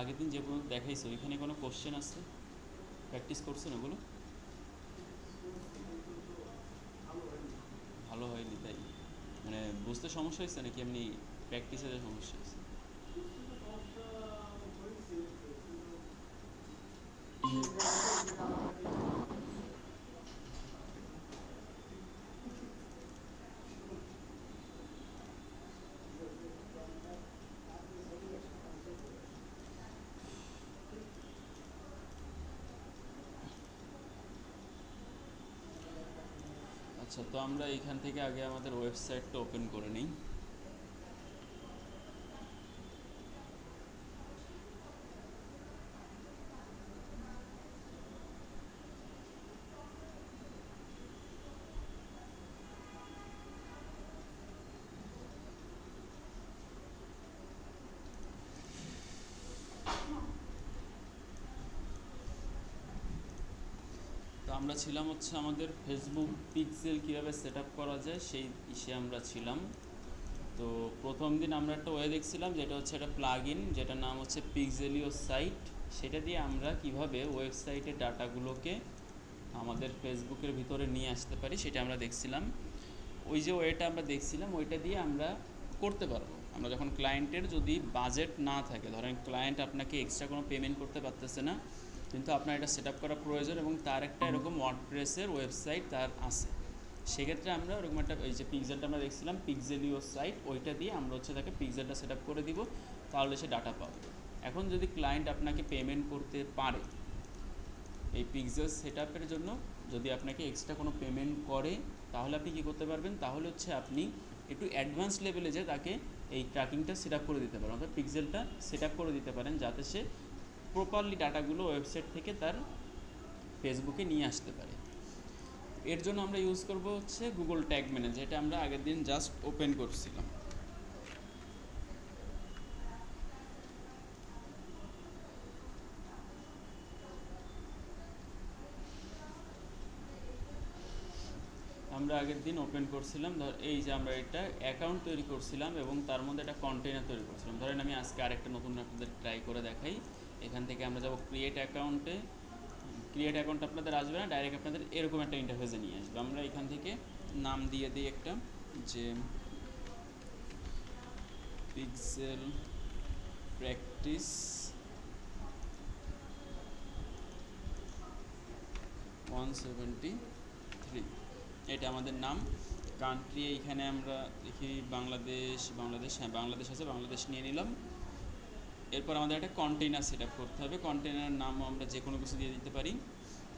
আগের দিন যেগুলো দেখাইছো ওইখানে কোনো কোশ্চেন আছে? প্র্যাকটিস করছেন ওগুলো? ভালো হয়নি তাই? মানে বুঝতে সমস্যা হয়েছে নাকি এমনি প্র্যাকটিসের সমস্যা হয়েছে? আচ্ছা, তো আমরা এইখান থেকে আগে আমাদের ওয়েবসাইটটা ওপেন করে নিই। তো আমরা ছিলাম হচ্ছে আমাদের ফেসবুক পিক্সেল কীভাবে সেট আপ করা যায় সেই ইসে আমরা ছিলাম। তো প্রথম দিন আমরা একটা ওয়ে দেখছিলাম যেটা হচ্ছে একটা প্লাগ ইন, যেটার নাম হচ্ছে পিক্সেলিও সাইট। সেটা দিয়ে আমরা কিভাবে ওয়েবসাইটের ডাটাগুলোকে আমাদের ফেসবুকের ভিতরে নিয়ে আসতে পারি সেটা আমরা দেখছিলাম। ওই যে ওয়েটা আমরা দেখছিলাম ওইটা দিয়ে আমরা করতে পারবো। আমরা যখন ক্লায়েন্টের যদি বাজেট না থাকে, ধরেন ক্লায়েন্ট আপনাকে এক্সট্রা কোনো পেমেন্ট করতে পারতেছে না, কিন্তু আপনার এটা সেট আপ করা প্রয়োজন এবং তার একটা এরকম ওয়ার্ডপ্রেসের ওয়েবসাইট তার আছে, সেক্ষেত্রে আমরা ওরকম একটা এই যে পিক্সেলটা আমরা দেখছিলাম পিক্সেলিও সাইট, ওইটা দিয়ে আমরা হচ্ছে তাকে পিক্সেলটা সেট আপ করে দিব, তাহলে সে ডাটা পাবে। এখন যদি ক্লায়েন্ট আপনাকে পেমেন্ট করতে পারে এই পিক্সেল সেট আপের জন্য, যদি আপনাকে এক্সট্রা কোনো পেমেন্ট করে, তাহলে আপনি কী করতে পারবেন, তাহলে হচ্ছে আপনি একটু অ্যাডভান্স লেভেলে যে তাকে এই ট্র্যাকিংটা সেট আপ করে দিতে পারেন, অর্থাৎ পিক্সেলটা সেট আপ করে দিতে পারেন যাতে সে প্রপারলি ডাটাগুলো ওয়েবসাইট থেকে তার ফেসবুকে নিয়ে আসতে পারে। এর জন্য আমরা ইউজ করব হচ্ছে গুগল ট্যাগ ম্যানেজার, যেটা আমরা আগের দিন জাস্ট ওপেন করছিলাম। আমরা আগের দিন ওপেন করছিলাম, এই যে আমরা এটা অ্যাকাউন্ট তৈরি করছিলাম এবং তার মধ্যে একটা কন্টেইনার তৈরি করছিলাম। ধরেন আমি আজকে আরেকটা নতুন আপনাদের ট্রাই করে দেখাই। এখান থেকে আমরা যাব ক্রিয়েট অ্যাকাউন্টে। ক্রিয়েট অ্যাকাউন্ট আপনাদের আসবে না, ডাইরেক্ট আপনাদের এরকম একটা ইন্টারফেসে নিয়ে আসবে। আমরা এখান থেকে নাম দিয়ে দিই একটা, যে পিক্সেল প্র্যাকটিস 173, এটা আমাদের নাম। কান্ট্রি এইখানে আমরা দেখি বাংলাদেশ, হ্যাঁ বাংলাদেশ আছে, বাংলাদেশ নিয়ে নিলাম। এরপর আমাদের একটা কন্টেইনার সেট আপ করতে হবে। কন্টেইনারের নামও আমরা যে কোনো কিছু দিয়ে দিতে পারি।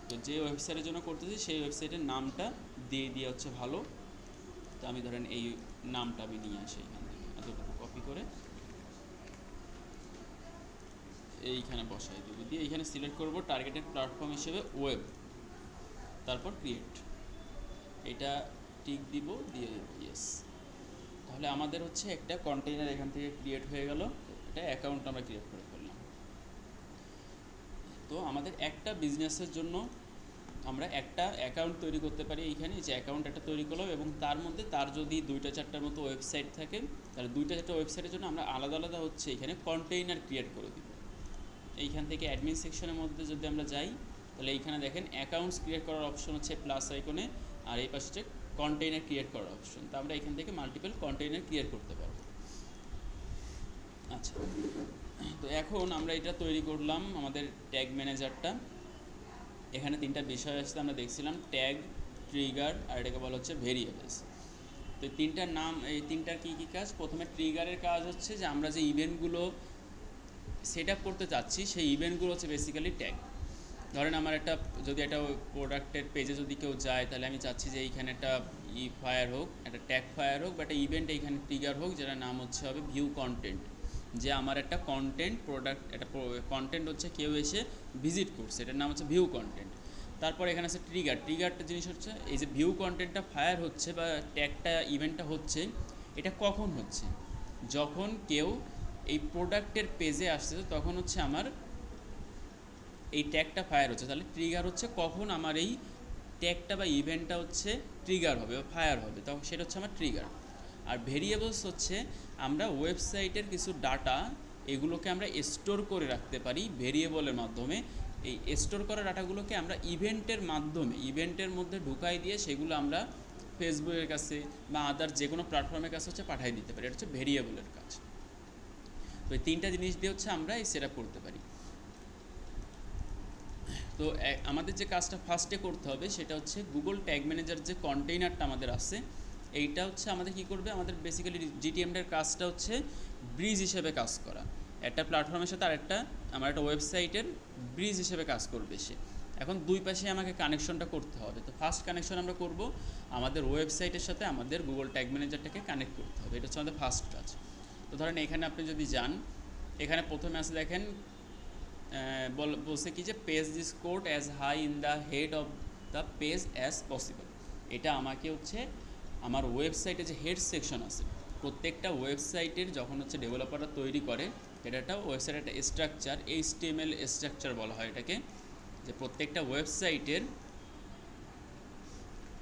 তো যে ওয়েবসাইটের জন্য করতেছি সেই ওয়েবসাইটের নামটা দিয়ে হচ্ছে ভালো। তো আমি ধরেন এই নামটা আমি নিয়ে আসি এখান থেকে, এতটুকু কপি করে এইখানে বসাই দেবো, দিয়ে এইখানে সিলেক্ট করব টার্গেটেড প্ল্যাটফর্ম হিসেবে ওয়েব, তারপর ক্রিয়েট, এটা টিক দিব, দিয়ে ইয়েস। তাহলে আমাদের হচ্ছে একটা কন্টেইনার এখান থেকে ক্রিয়েট হয়ে গেল, এটা অ্যাকাউন্ট আমরা ক্রিয়েট করে ফেললাম। তো আমাদের একটা বিজনেসের জন্য আমরা একটা অ্যাকাউন্ট তৈরি করতে পারি। এইখানে যে অ্যাকাউন্ট একটা তৈরি করলাম এবং তার মধ্যে তার যদি 2-4টার মতো ওয়েবসাইট থাকে, তাহলে 2-4টা ওয়েবসাইটের জন্য আমরা আলাদা আলাদা হচ্ছে এখানে কন্টেইনার ক্রিয়েট করে দিব। এইখান থেকে অ্যাডমিন সেকশনের মধ্যে যদি আমরা যাই, তাহলে এইখানে দেখেন অ্যাকাউন্টস ক্রিয়েট করার অপশন হচ্ছে প্লাস আইকনে, আর এই পাশে কন্টেইনার ক্রিয়েট করার অপশন। তো আমরা এখান থেকে মাল্টিপল কন্টেইনার ক্রিয়েট করতে পারবো। আচ্ছা, তো এখন আমরা এটা তৈরি করলাম আমাদের ট্যাগ ম্যানেজারটা। এখানে 3টা বিষয় আসছে আমরা দেখছিলাম, ট্যাগ, ট্রিগার আর এটাকে বলা হচ্ছে ভেরিয়েবলস। তো তিনটার নাম, এই তিনটার কী কী কাজ? প্রথমে ট্রিগারের কাজ হচ্ছে যে আমরা যে ইভেন্টগুলো সেট আপ করতে চাচ্ছি সেই ইভেন্টগুলো হচ্ছে বেসিক্যালি ট্যাগ। ধরেন আমার একটা যদি একটা প্রোডাক্টের পেজে যদি কেউ যায়, তাহলে আমি চাচ্ছি যে এইখানে একটা ফায়ার হোক, একটা ট্যাগ ফায়ার হোক বা একটা ইভেন্ট এইখানে ট্রিগার হোক, যেটার নাম হচ্ছে হবে ভিউ কন্টেন্ট। যে আমার একটা কন্টেন্ট প্রোডাক্ট, একটা কন্টেন্ট হচ্ছে কেউ এসে ভিজিট করছে, এটার নাম হচ্ছে ভিউ কন্টেন্ট। তারপর এখানে আছে ট্রিগারটা জিনিস হচ্ছে এই যে ভিউ কন্টেন্টটা ফায়ার হচ্ছে বা ট্যাগটা ইভেন্টটা হচ্ছে, এটা কখন হচ্ছে? যখন কেউ এই প্রোডাক্টের পেজে আসছে তখন হচ্ছে আমার এই ট্যাগটা ফায়ার হচ্ছে। তাহলে ট্রিগার হচ্ছে কখন আমার এই ট্যাগটা বা ইভেন্টটা হচ্ছে ট্রিগার হবে বা ফায়ার হবে, তখন সেটা হচ্ছে আমার ট্রিগার। আর ভেরিয়েবলস হচ্ছে আমরা ওয়েবসাইটের কিছু ডাটা এগুলোকে আমরা স্টোর করে রাখতে পারি ভেরিয়েবলের মাধ্যমে। এই স্টোর করা ডাটাগুলোকে আমরা ইভেন্টের মাধ্যমে ইভেন্টের মধ্যে ঢুকাই দিয়ে সেগুলো আমরা ফেসবুকের কাছে বা আদার যে কোনো প্ল্যাটফর্মের কাছে হচ্ছে পাঠিয়ে দিতে পারি। এটা হচ্ছে ভেরিয়েবলের কাজ। তো এই তিনটা জিনিস দিয়ে হচ্ছে আমরা এই সেট আপ করতে পারি। তো আমাদের যে কাজটা ফার্স্টে করতে হবে সেটা হচ্ছে গুগল ট্যাগ ম্যানেজার যে কন্টেইনারটা আমাদের আছে, এইটা হচ্ছে আমাদের কি করবে, আমাদের বেসিক্যালি জিটিএমটার কাজটা হচ্ছে ব্রিজ হিসেবে কাজ করা। একটা প্ল্যাটফর্মের সাথে আরেকটা আমার একটা ওয়েবসাইটের ব্রিজ হিসেবে কাজ করবে সে। এখন দুই পাশে আমাকে কানেকশনটা করতে হবে। তো ফার্স্ট কানেকশন আমরা করব আমাদের ওয়েবসাইটের সাথে আমাদের গুগল ট্যাগ ম্যানেজারটাকে কানেক্ট করতে হবে। এটা হচ্ছে আমাদের ফার্স্ট কাজ। তো ধরেন এখানে আপনি যদি যান, এখানে প্রথমে আসে দেখেন বলছে কি যে paste this code as high in the head of the page as possible. এটা আমাকে হচ্ছে আমার ওয়েবসাইটে যে হেড সেকশন আছে, প্রত্যেকটা ওয়েবসাইটের যখন হচ্ছে ডেভেলপাররা তৈরি করে, এটা একটা ওয়েবসাইটের একটা স্ট্রাকচার, HTML স্ট্রাকচার বলা হয় এটাকে, যে প্রত্যেকটা ওয়েবসাইটের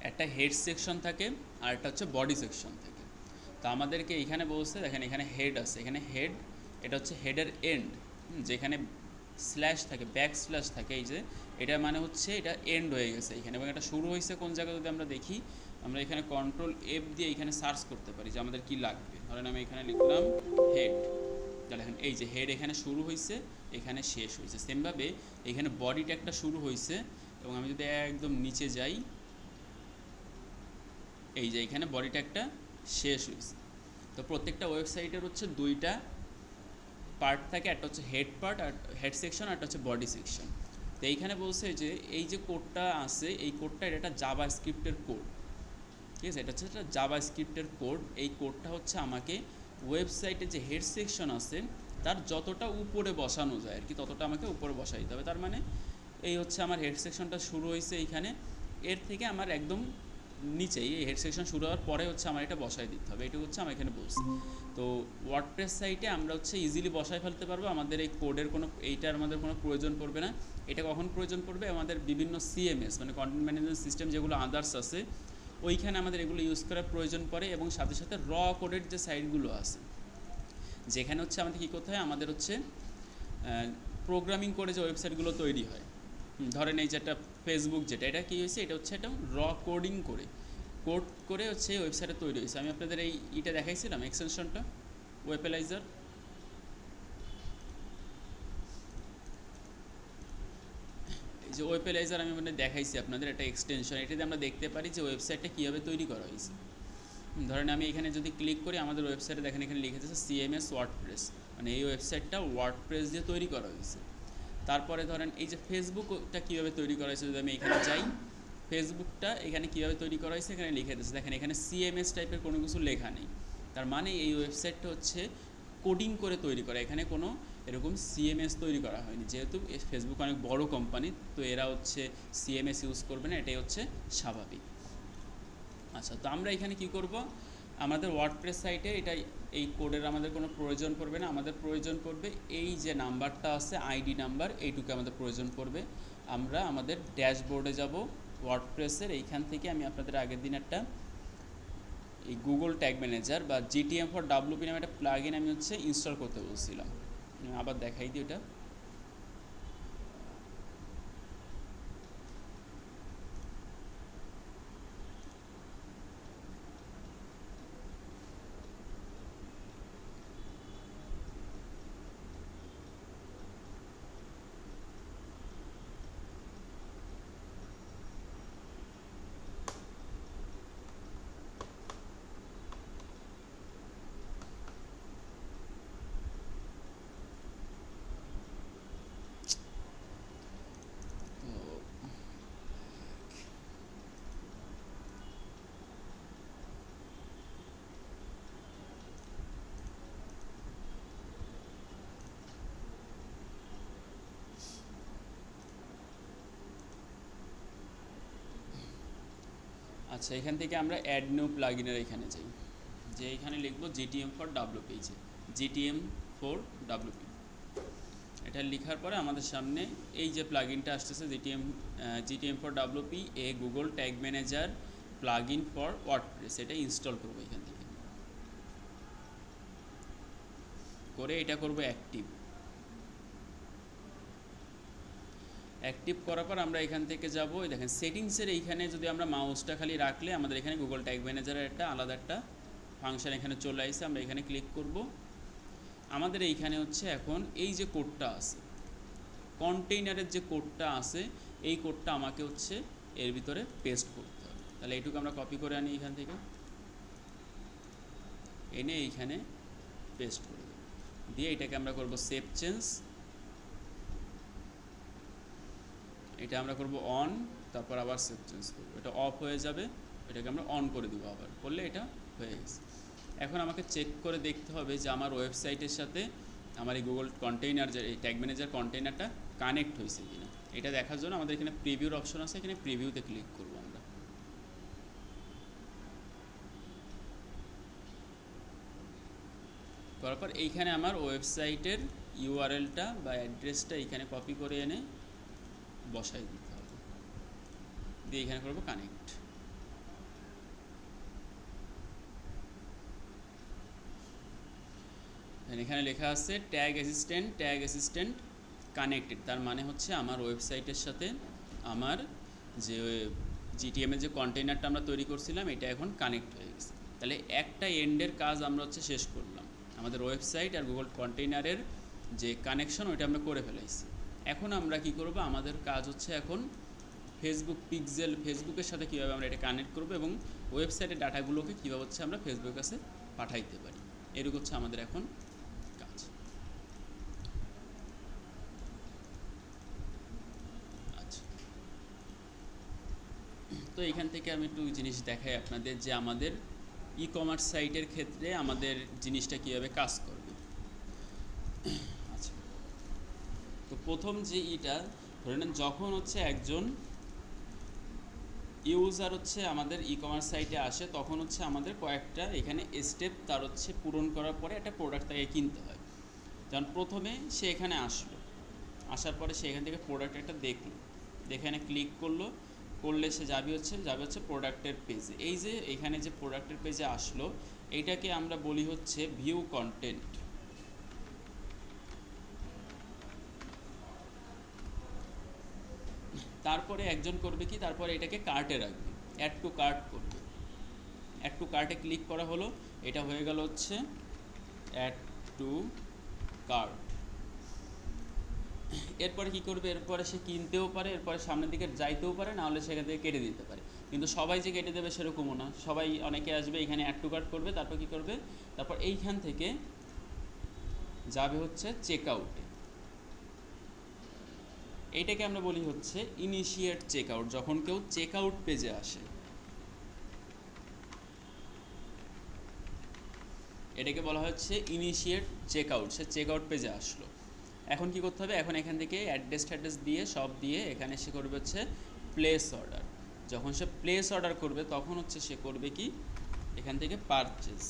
একটা হেড সেকশন থাকে আর একটা হচ্ছে বডি সেকশন থাকে। তো আমাদেরকে এখানে বলছে দেখেন এখানে হেড আছে, এখানে হেড, এটা হচ্ছে হেডের এন্ড, যেখানে স্ল্যাশ থাকে, ব্যাক স্ল্যাশ থাকে, এই যে এটা মানে হচ্ছে এটা এন্ড হয়ে গেছে এখানে, এবং এটা শুরু হয়েছে কোন জায়গায় যদি আমরা দেখি, আমরা এখানে কন্ট্রোল F দিয়ে এখানে সার্চ করতে পারি যে আমাদের কি লাগবে। ধরেন আমি এখানে লিখলাম হেড, তাহলে এখন এই যে হেড এখানে শুরু হয়েছে, এখানে শেষ হয়েছে। সেমভাবে এখানে বডিটা একটা শুরু হয়েছে, এবং আমি যদি একদম নিচে যাই, এই যে এখানে বডিটা একটা শেষ হয়েছে। তো প্রত্যেকটা ওয়েবসাইটের হচ্ছে দুইটা পার্ট থাকে, একটা হচ্ছে হেড পার্ট আর হেড সেকশন, আর একটা হচ্ছে বডি সেকশন। তো এইখানে বলছে যে এই যে কোডটা আছে, এই কোডটা এটা একটা জাভা স্ক্রিপ্টের কোড, ঠিক আছে, এটা হচ্ছে একটা জাভা স্ক্রিপ্টের কোড। এই কোডটা হচ্ছে আমাকে ওয়েবসাইটে যে হেড সেকশন আছে তার যতটা উপরে বসানো যায় আর কি, ততটা আমাকে উপরে বসাই দিতে হবে। তার মানে এই হচ্ছে আমার হেড সেকশনটা শুরু হয়েছে এইখানে, এর থেকে আমার একদম নিচেই এই হেড সেকশন শুরু হওয়ার পরে হচ্ছে আমার এটা বসাই দিতে হবে। এটা হচ্ছে আমার এখানে বলছি। তো ওয়ার্ডপ্রেস সাইটে আমরা হচ্ছে ইজিলি বসাই ফেলতে পারবো, আমাদের এই কোডের কোনো এইটার আমাদের কোনো প্রয়োজন পড়বে না। এটা কখন প্রয়োজন পড়বে, আমাদের বিভিন্ন CMS মানে কন্টেন্ট ম্যানেজমেন্ট সিস্টেম যেগুলো আদার্স আছে ওইখানে আমাদের এগুলো ইউজ করার প্রয়োজন পড়ে, এবং সাথে সাথে র কোডের যে সাইটগুলো আছে যেখানে হচ্ছে আমাদের কী করতে হয়, আমাদের হচ্ছে প্রোগ্রামিং করে যে ওয়েবসাইটগুলো তৈরি হয়, ধরেন এই যে একটা ফেসবুক, যেটা এটা কী হয়েছে, এটা হচ্ছে একটা র কোডিং করে হচ্ছে এই ওয়েবসাইটে তৈরি হয়েছে। আমি আপনাদের এইটা দেখাইছিলাম এক্সটেনশনটা ওয়েবলাইজার, এই যে ওয়েবলাইজার আমি মানে দেখাইছি আপনাদের একটা এক্সটেনশন, এটাতে আমরা দেখতে পারি যে ওয়েবসাইটটা কীভাবে তৈরি করা হয়েছে। ধরেন আমি এখানে যদি ক্লিক করি, আমাদের ওয়েবসাইটে দেখেন এখানে লিখেছে CMS ওয়ার্ডপ্রেস, মানে এই ওয়েবসাইটটা ওয়ার্ডপ্রেস দিয়ে তৈরি করা হয়েছে। তারপরে ধরেন এই যে ফেসবুকটা কীভাবে তৈরি করা হয়েছে, যদি আমি এখানে যাই, ফেসবুকটা এখানে কীভাবে তৈরি করা হয়েছে এখানে লিখে দিয়েছে, দেখেন এখানে CMS টাইপের কোনো কিছু লেখা নেই। তার মানে এই ওয়েবসাইটটা হচ্ছে কোডিং করে তৈরি করা, এখানে কোনো এরকম CMS তৈরি করা হয়নি। যেহেতু ফেসবুক অনেক বড় কোম্পানি, তো এরা হচ্ছে CMS ইউজ করবে না, এটাই হচ্ছে স্বাভাবিক। আচ্ছা, তো আমরা এখানে কি করব, আমাদের ওয়ার্ডপ্রেস সাইটে এই কোডের আমাদের কোনো প্রয়োজন পড়বে না, আমাদের প্রয়োজন পড়বে এই যে নাম্বারটা আছে ID নাম্বার, এইটুকু আমাদের প্রয়োজন পড়বে। আমরা আমাদের ড্যাশবোর্ডে যাব ওয়ার্ডপ্রেসের, এইখান থেকে আমি আপনাদের আগের দিন একটা এই গুগল ট্যাগ ম্যানেজার বা GTM ফর WP নামে একটা প্লাগইন আমি হচ্ছে ইনস্টল করতে বলছিলাম, আবার দেখাই দিই ওটা। আচ্ছা, এখান থেকে আমরা অ্যাড নিউ প্লাগইনের এখানে যাই, যে এখানে লিখব GTM for WP, GTM for WP। এটা লেখার পরে আমাদের সামনে এই যে প্লাগইনটা আসতেছে GTM for WP A Google tag manager plugin for WordPress, এটা ইনস্টল করবো এখান থেকে। করে এটা করব অ্যাক্টিভ। অ্যাক্টিভ করার পর আমরা এখান থেকে যাব, দেখেন সেটিংসের এইখানে যদি আমরা মাউসটা খালি রাখলে আমাদের এখানে গুগল ট্যাগ ম্যানেজারের একটা আলাদা একটা ফাংশন এখানে চলে আসছে। আমরা এখানে ক্লিক করব। আমাদের এইখানে হচ্ছে এখন এই যে কোডটা আছে, কন্টেইনারের যে কোডটা আছে, এই কোডটা আমাকে হচ্ছে এর ভিতরে পেস্ট করতে হবে। তাহলে এইটুকু আমরা কপি করে আনি এখান থেকে, এনে এইখানে পেস্ট করে দেব, দিয়ে এটাকে আমরা করব সেভ চেঞ্জ। এটা আমরা করব অন, তারপর আবার সেভ চেঞ্জ করব। এটা অফ হয়ে যাবে, এটাকে আমরা অন করে দেবো, আবার করলে এটা হয়ে গেছে। এখন আমাকে চেক করে দেখতে হবে যে আমার ওয়েবসাইটের সাথে আমার এই গুগল কন্টেইনার, যে এই ট্যাগ ম্যানেজার কন্টেইনারটা কানেক্ট হয়েছে কিনা। এটা দেখার জন্য আমাদের এখানে প্রিভিউর অপশন আছে, এখানে প্রিভিউতে ক্লিক করব আমরা। করার পর এইখানে আমার ওয়েবসাইটের ইউআরএলটা বা অ্যাড্রেসটা এইখানে কপি করে এনে বসাই দিতে হবে, দিয়ে এখানে করবো কানেক্ট। এখানে লেখা আছে ট্যাগ অ্যাসিস্ট্যান্ট কানেক্টেড, তার মানে হচ্ছে আমার ওয়েবসাইটের সাথে আমার যে জিটিএমের যে কন্টেইনারটা আমরা তৈরি করছিলাম এটা এখন কানেক্ট হয়ে গেছে। তাহলে একটা এন্ডের কাজ আমরা হচ্ছে শেষ করলাম, আমাদের ওয়েবসাইট আর গুগল কন্টেইনারের যে কানেকশন ওইটা আমরা করে ফেলাইছি। এখন আমরা কি করব, আমাদের কাজ হচ্ছে এখন ফেসবুকের সাথে কীভাবে আমরা এটা কানেক্ট করব এবং ওয়েবসাইটের ডাটাগুলোকে কীভাবে হচ্ছে আমরা ফেসবুকের কাছে পাঠাইতে পারি, এরকম হচ্ছে আমাদের এখন কাজ। আচ্ছা, তো এইখান থেকে আমি একটু জিনিস দেখাই আপনাদের যে আমাদের ই কমার্স সাইটের ক্ষেত্রে আমাদের জিনিসটা কীভাবে কাজ করবে। আচ্ছা, তো প্রথম যে ইটা ধরে নেন, যখন হচ্ছে একজন ইউজার হচ্ছে আমাদের ই কমার্স সাইটে আসে, তখন হচ্ছে আমাদের কয়েকটা এখানে স্টেপ তার হচ্ছে পূরণ করার পরে একটা প্রোডাক্ট তাকে কিনতে হয়। যেমন প্রথমে সে এখানে আসলো, আসার পরে সে এখান থেকে প্রোডাক্ট একটা দেখলো, এখানে ক্লিক করলে সে যাবে হচ্ছে প্রোডাক্টের পেজে। এই যে এখানে যে প্রোডাক্টের পেজে আসলো, এইটাকে আমরা বলি হচ্ছে ভিউ কন্টেন্ট। তারপরে একজন করবে কি, তারপরে এটাকে কার্টে রাখবে, অ্যাড টু কার্ট করবে। অ্যাড টু কার্টে ক্লিক করা হলো, এটা হয়ে গেল হচ্ছে অ্যাড টু কার্ট। এরপরে কি করবে, এরপরে সে কিনতেও পারে, এরপরে সামনের দিকে যাইতেও পারে, না হলে সেখান থেকে কেটে দিতে পারে। কিন্তু সবাই যে কেটে দেবে সেরকমও না, সবাই অনেকে আসবে এখানে অ্যাড টু কার্ট করবে, তারপর কি করবে, তারপর এইখান থেকে যাবে হচ্ছে চেক আউটে। এইটাকে আমরা বলি হচ্ছে ইনিশিয়েট চেক আউট। যখন কেউ চেক আউট পেজে আসে, এটাকে বলা হচ্ছে ইনিশিয়েট চেক আউট। সে চেক আউট পেজে আসলো, এখন কি করতে হবে, এখন এখান থেকে অ্যাড্রেস দিয়ে সব দিয়ে এখানে সে করবে হচ্ছে প্লেস অর্ডার। যখন সে প্লেস অর্ডার করবে তখন হচ্ছে সে করবে কি, এখান থেকে পারচেজ।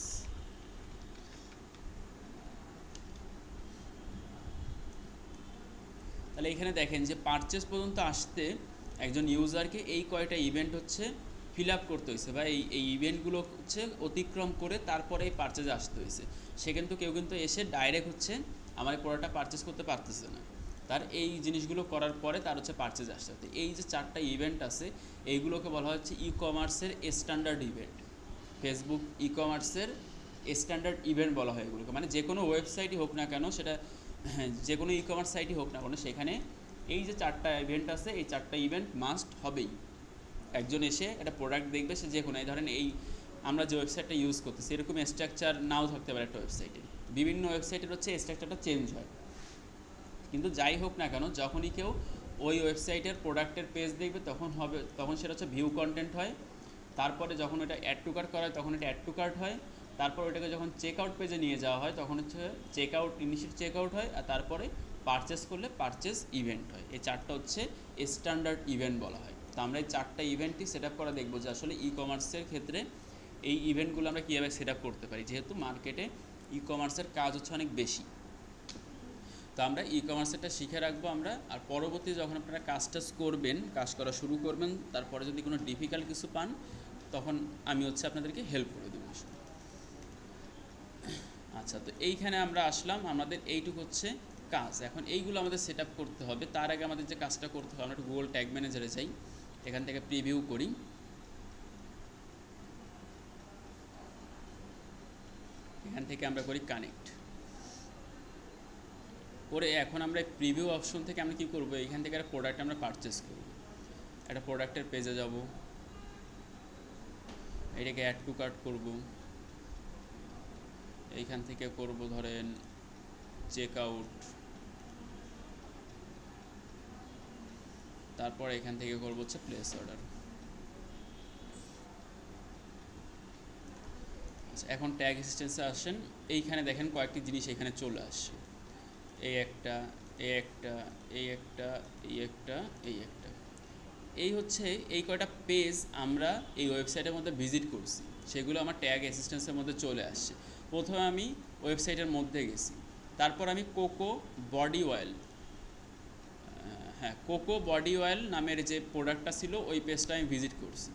তাহলে এখানে দেখেন যে পারচেজ পর্যন্ত আসতে একজন ইউজারকে এই কয়টা ইভেন্ট হচ্ছে ফিল আপ করতে হয়েছে, বা এই ইভেন্টগুলো হচ্ছে অতিক্রম করে তারপরে এই পারচেজে আসতে হয়েছে। সে কিন্তু কেউ কিন্তু এসে ডাইরেক্ট হচ্ছে আমার এই প্রোডাক্টটা পারচেজ করতে পারতেছে না, তার এই জিনিসগুলো করার পরে তার হচ্ছে পারচেজ আসতে হতে। এই যে 4টা ইভেন্ট আছে, এইগুলোকে বলা হচ্ছে ই কমার্সের স্ট্যান্ডার্ড ইভেন্ট। ফেসবুক ই কমার্সের স্ট্যান্ডার্ড ইভেন্ট বলা হয় এগুলোকে, মানে যে কোনো ওয়েবসাইটই হোক না কেন, সেটা যে কোনো ই কমার্স সাইটই হোক না কেন, সেখানে এই যে 4টা ইভেন্ট আছে, এই 4টা ইভেন্ট মাস্ট হবেই। একজন এসে একটা প্রোডাক্ট দেখবে, সে যে কোনো, এই ধরেন এই আমরা যে ওয়েবসাইটটা ইউজ করতেছি এরকম স্ট্রাকচার নাও থাকতে পারে একটা ওয়েবসাইটে, বিভিন্ন ওয়েবসাইটের হচ্ছে স্ট্রাকচারটা চেঞ্জ হয়। কিন্তু যাই হোক না কেন, যখনই কেউ ওই ওয়েবসাইটের প্রোডাক্টের পেজ দেখবে তখন সেটা হচ্ছে ভিউ কন্টেন্ট হয়। তারপরে যখন এটা অ্যাড টু কার্ট করা হয় তখন এটা অ্যাড টু কার্ট হয়। তারপর ওটাকে যখন চেক আউট পেজে নিয়ে যাওয়া হয় তখন হচ্ছে check out, initiate check out হয়, আর তারপরে পারচেস করলে পারচেস ইভেন্ট হয়। এই 4টা হচ্ছে স্ট্যান্ডার্ড ইভেন্ট বলা হয়। তো আমরা এই 4টা ইভেন্টই সেট আপ করা দেখবো যে আসলে ই কমার্সের ক্ষেত্রে এই ইভেন্টগুলো আমরা কীভাবে সেট আপ করতে পারি, যেহেতু মার্কেটে ই কমার্সের কাজ হচ্ছে অনেক বেশি। তো আমরা ই কমার্সেরটা শিখে রাখবো আমরা, আর পরবর্তী যখন আপনারা কাজ করা শুরু করবেন, তারপরে যদি কোনো ডিফিকাল্ট কিছু পান তখন আমি হচ্ছে আপনাদেরকে হেল্প করে দেবো। আচ্ছা। আচ্ছা, তো এইখানে আমরা আসলাম, আমাদের এইটুকু হচ্ছে কাজ। এখন এইগুলো আমাদের সেট আপ করতে হবে। তার আগে আমাদের যে কাজটা করতে হবে, আমরা একটু গুগল ট্যাগ ম্যানেজারে যাই, এখান থেকে প্রিভিউ করি। এখান থেকে আমরা করি কানেক্ট করে। এখন আমরা প্রিভিউ অপশন থেকে আমরা কী করবো, এখান থেকে একটা প্রোডাক্ট আমরা পারচেস করব। একটা প্রোডাক্টের পেজে যাব, এটাকে অ্যাড টু কার্ট করব। এইখান থেকে করব ধরেন চেক আউট, তারপর এখান থেকে করব হচ্ছে প্লেস অর্ডার। এখন ট্যাগ অ্যাসিস্ট্যান্সে আসেন, এইখানে দেখেন কয়েকটি জিনিস এখানে চলে আসছে, এই একটা, এই একটা, এই একটা, এই একটা, এই একটা। এই হচ্ছে এই কয়টা পেজ আমরা এই ওয়েবসাইটের মধ্যে ভিজিট করছি, সেগুলো আমার ট্যাগ অ্যাসিস্ট্যান্সের মধ্যে চলে আসছে। প্রথমে আমি ওয়েবসাইটের মধ্যে গেছি, তারপর আমি কোকো বডি অয়েল, হ্যাঁ কোকো বডি অয়েল নামের যে প্রোডাক্টটা ছিল ওই পেজটা আমি ভিজিট করছি।